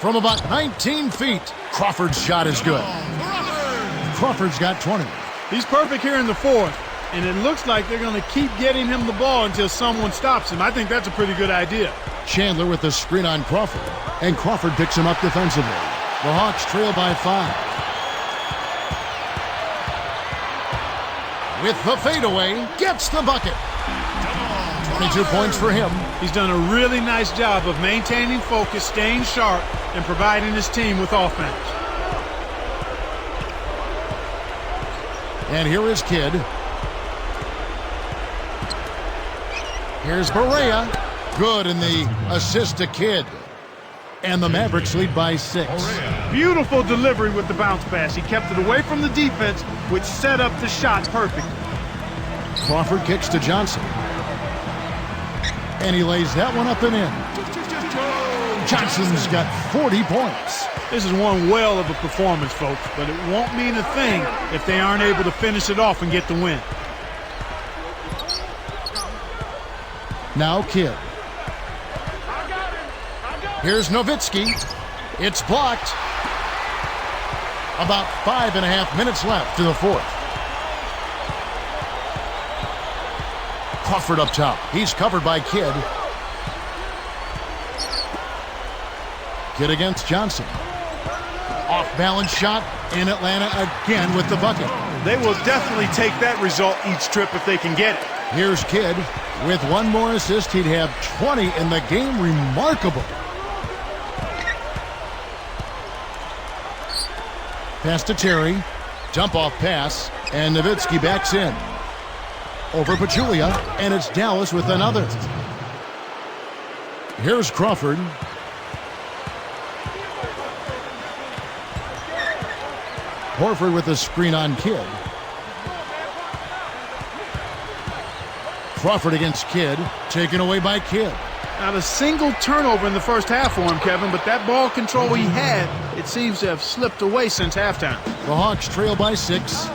From about 19 feet, Crawford's shot is good. Crawford's got 20. He's perfect here in the fourth, and it looks like they're going to keep getting him the ball until someone stops him. I think that's a pretty good idea. Chandler with the screen on Crawford, and Crawford picks him up defensively. The Hawks trail by 5. With the fadeaway, gets the bucket. 22 points for him. He's done a really nice job of maintaining focus, staying sharp, and providing his team with offense. And here is Kidd. Here's Barea. Good in the assist to Kidd. And the Mavericks lead by 6. Beautiful delivery with the bounce pass. He kept it away from the defense, which set up the shot perfectly. Crawford kicks to Johnson. And he lays that one up and in. Johnson's got 40 points. This is one well of a performance, folks, but it won't mean a thing if they aren't able to finish it off and get the win. Now Kidd. Here's Nowitzki. It's blocked. About 5.5 minutes left to the fourth. Crawford up top. He's covered by Kidd. Kidd against Johnson. Off-balance shot in Atlanta again with the bucket. They will definitely take that result each trip if they can get it. Here's Kidd. With one more assist, he'd have 20 in the game. Remarkable. Pass to Terry. Jump-off pass. And Nowitzki backs in. Over Pachulia. And it's Dallas with another. Here's Crawford. Horford with a screen on Kidd. Crawford against Kidd. Taken away by Kidd. Not a single turnover in the first half for him, Kevin, but that ball control he had, it seems to have slipped away since halftime. The Hawks trail by 6.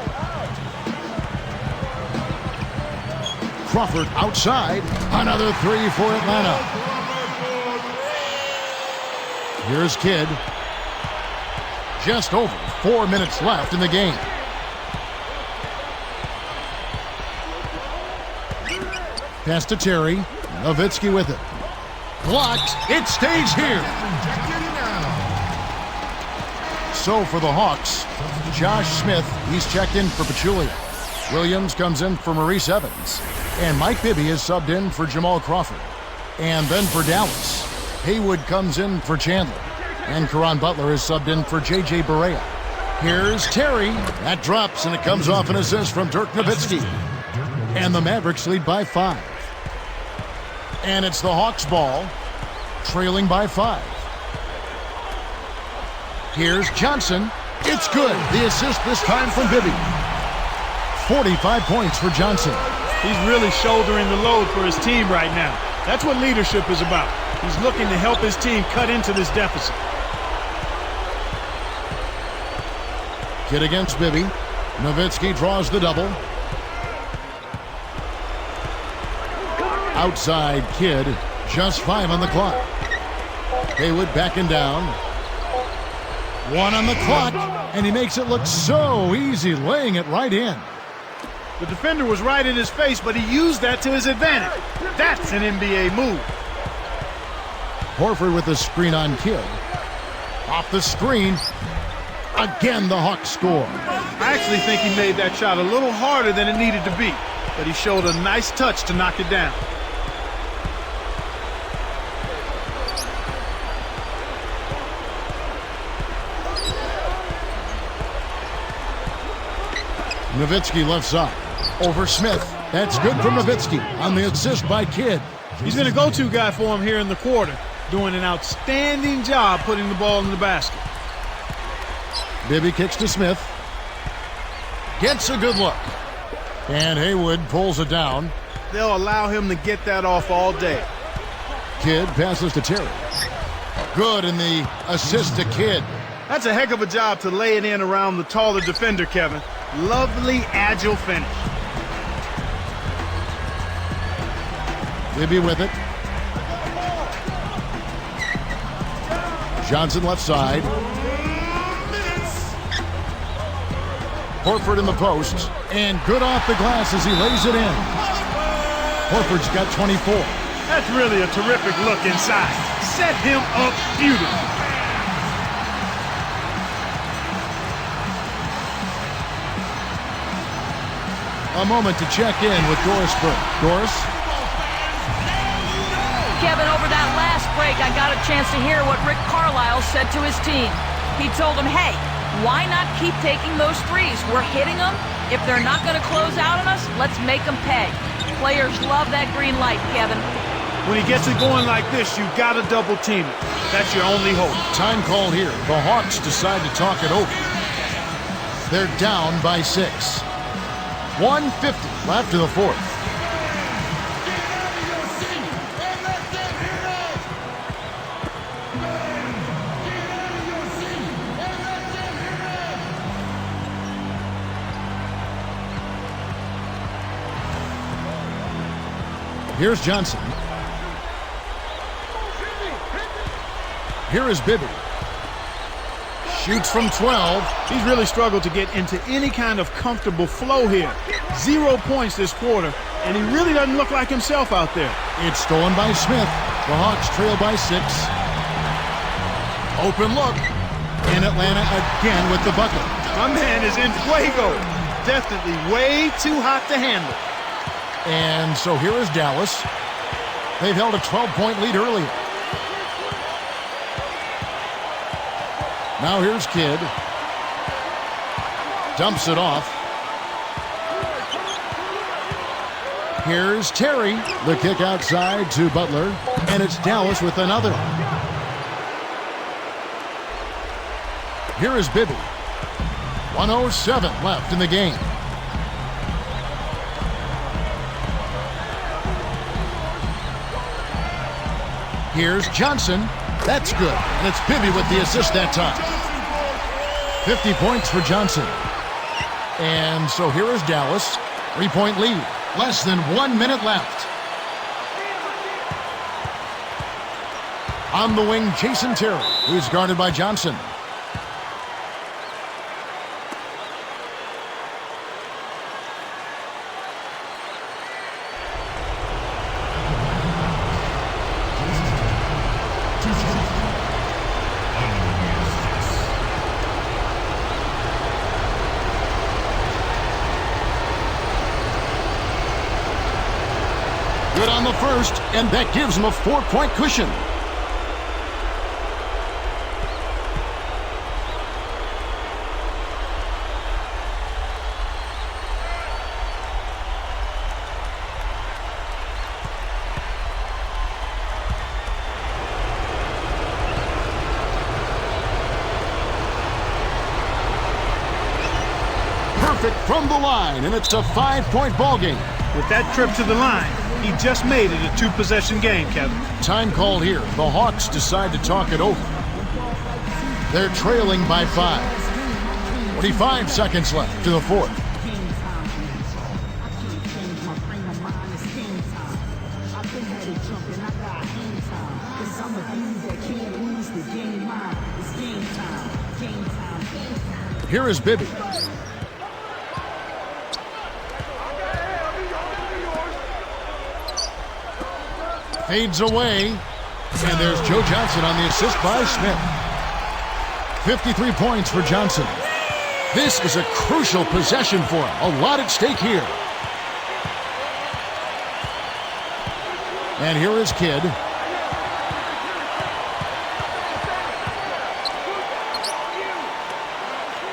Crawford outside. Another 3 for Atlanta. Here's Kidd. Just over 4 minutes left in the game. Pass to Terry. Nowitzki with it. Blocked. It stays here. So for the Hawks, Josh Smith, he's checked in for Pachulia. Williams comes in for Maurice Evans. And Mike Bibby is subbed in for Jamal Crawford. And then for Dallas, Haywood comes in for Chandler. And Caron Butler is subbed in for J.J. Barea. Here's Terry. That drops, and it comes off an assist from Dirk Nowitzki. And the Mavericks lead by 5. And it's the Hawks' ball, trailing by 5. Here's Johnson. It's good. The assist this time from Bibby. 45 points for Johnson. He's really shouldering the load for his team right now. That's what leadership is about. He's looking to help his team cut into this deficit. Kid against Bibby. Nowitzki draws the double. Outside Kid. Just 5 on the clock. Haywood backing down. 1 on the clock. And he makes it look so easy, laying it right in. The defender was right in his face, but he used that to his advantage. That's an NBA move. Horford with the screen on Kidd. Off the screen. Again, the Hawks score. I actually think he made that shot a little harder than it needed to be, but he showed a nice touch to knock it down. Nowitzki left side. Over Smith. That's good from Nowitzki on the assist by Kidd. He's been a go-to guy for him here in the quarter, doing an outstanding job putting the ball in the basket. Bibby kicks to Smith. Gets a good look. And Haywood pulls it down. They'll allow him to get that off all day. Kidd passes to Terry. Good in the assist to Kidd. That's a heck of a job to lay it in around the taller defender, Kevin. Lovely, agile finish. Bibby with it. Johnson left side. Horford in the post. And good off the glass as he lays it in. Horford's got 24. That's really a terrific look inside. Set him up beautifully. A moment to check in with Doris Burke. Doris? Kevin, over that last break, I got a chance to hear what Rick Carlisle said to his team. He told them, hey, why not keep taking those threes? We're hitting them. If they're not going to close out on us, let's make them pay. Players love that green light, Kevin. When he gets it going like this, you've got to double team it. That's your only hope. Time call here. The Hawks decide to talk it over. They're down by 6. 1:50 left in the fourth. Here's Johnson. Here is Bibby. Shoots from 12. He's really struggled to get into any kind of comfortable flow here. 0 points this quarter, and he really doesn't look like himself out there. It's stolen by Smith. The Hawks trail by 6. Open look. And Atlanta again with the bucket. My man is in fuego. Definitely way too hot to handle. And so here is Dallas. They've held a 12-point lead earlier. Now here's Kidd. Dumps it off. Here's Terry. The kick outside to Butler. And it's Dallas with another. Here is Bibby. 1:07 left in the game. Here's Johnson. That's good. And it's Bibby with the assist that time. 50 points for Johnson. And so here is Dallas. 3-point lead. Less than 1 minute left. On the wing, Jason Terry, who's guarded by Johnson. Good on the first, and that gives him a 4-point cushion. Perfect from the line, and it's a 5-point ball game. With that trip to the line, he just made it a 2-possession game, Kevin. Time called here. The Hawks decide to talk it over. They're trailing by 5. 45 seconds left to the fourth. Here is Bibby. Fades away. And there's Joe Johnson on the assist by Smith. 53 points for Johnson. This is a crucial possession for him. A lot at stake here. And here is Kidd.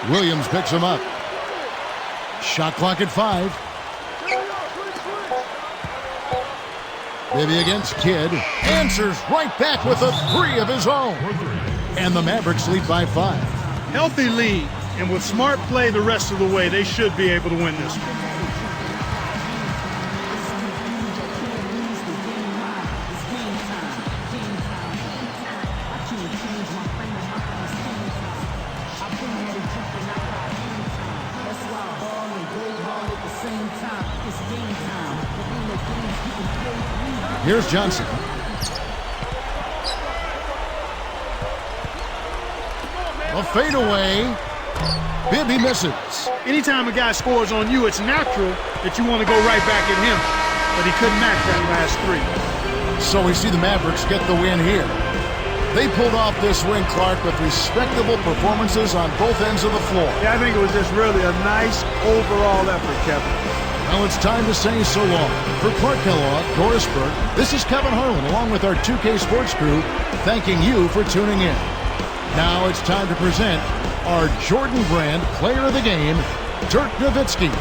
Williams picks him up. Shot clock at 5. Bibby against Kidd. Answers right back with a 3 of his own. And the Mavericks lead by 5. Healthy lead, and with smart play the rest of the way, they should be able to win this one. Here's Johnson. A fadeaway. Bibby misses. Anytime a guy scores on you, it's natural that you want to go right back at him. But he couldn't match that last 3. So we see the Mavericks get the win here. They pulled off this win, Clark, with respectable performances on both ends of the floor. Yeah, I think it was just really a nice overall effort, Kevin. Well, it's time to say so long. For Clark Kellogg, Doris Burke, this is Kevin Harlan along with our 2K Sports crew, thanking you for tuning in. Now it's time to present our Jordan Brand Player of the Game, Dirk Nowitzki.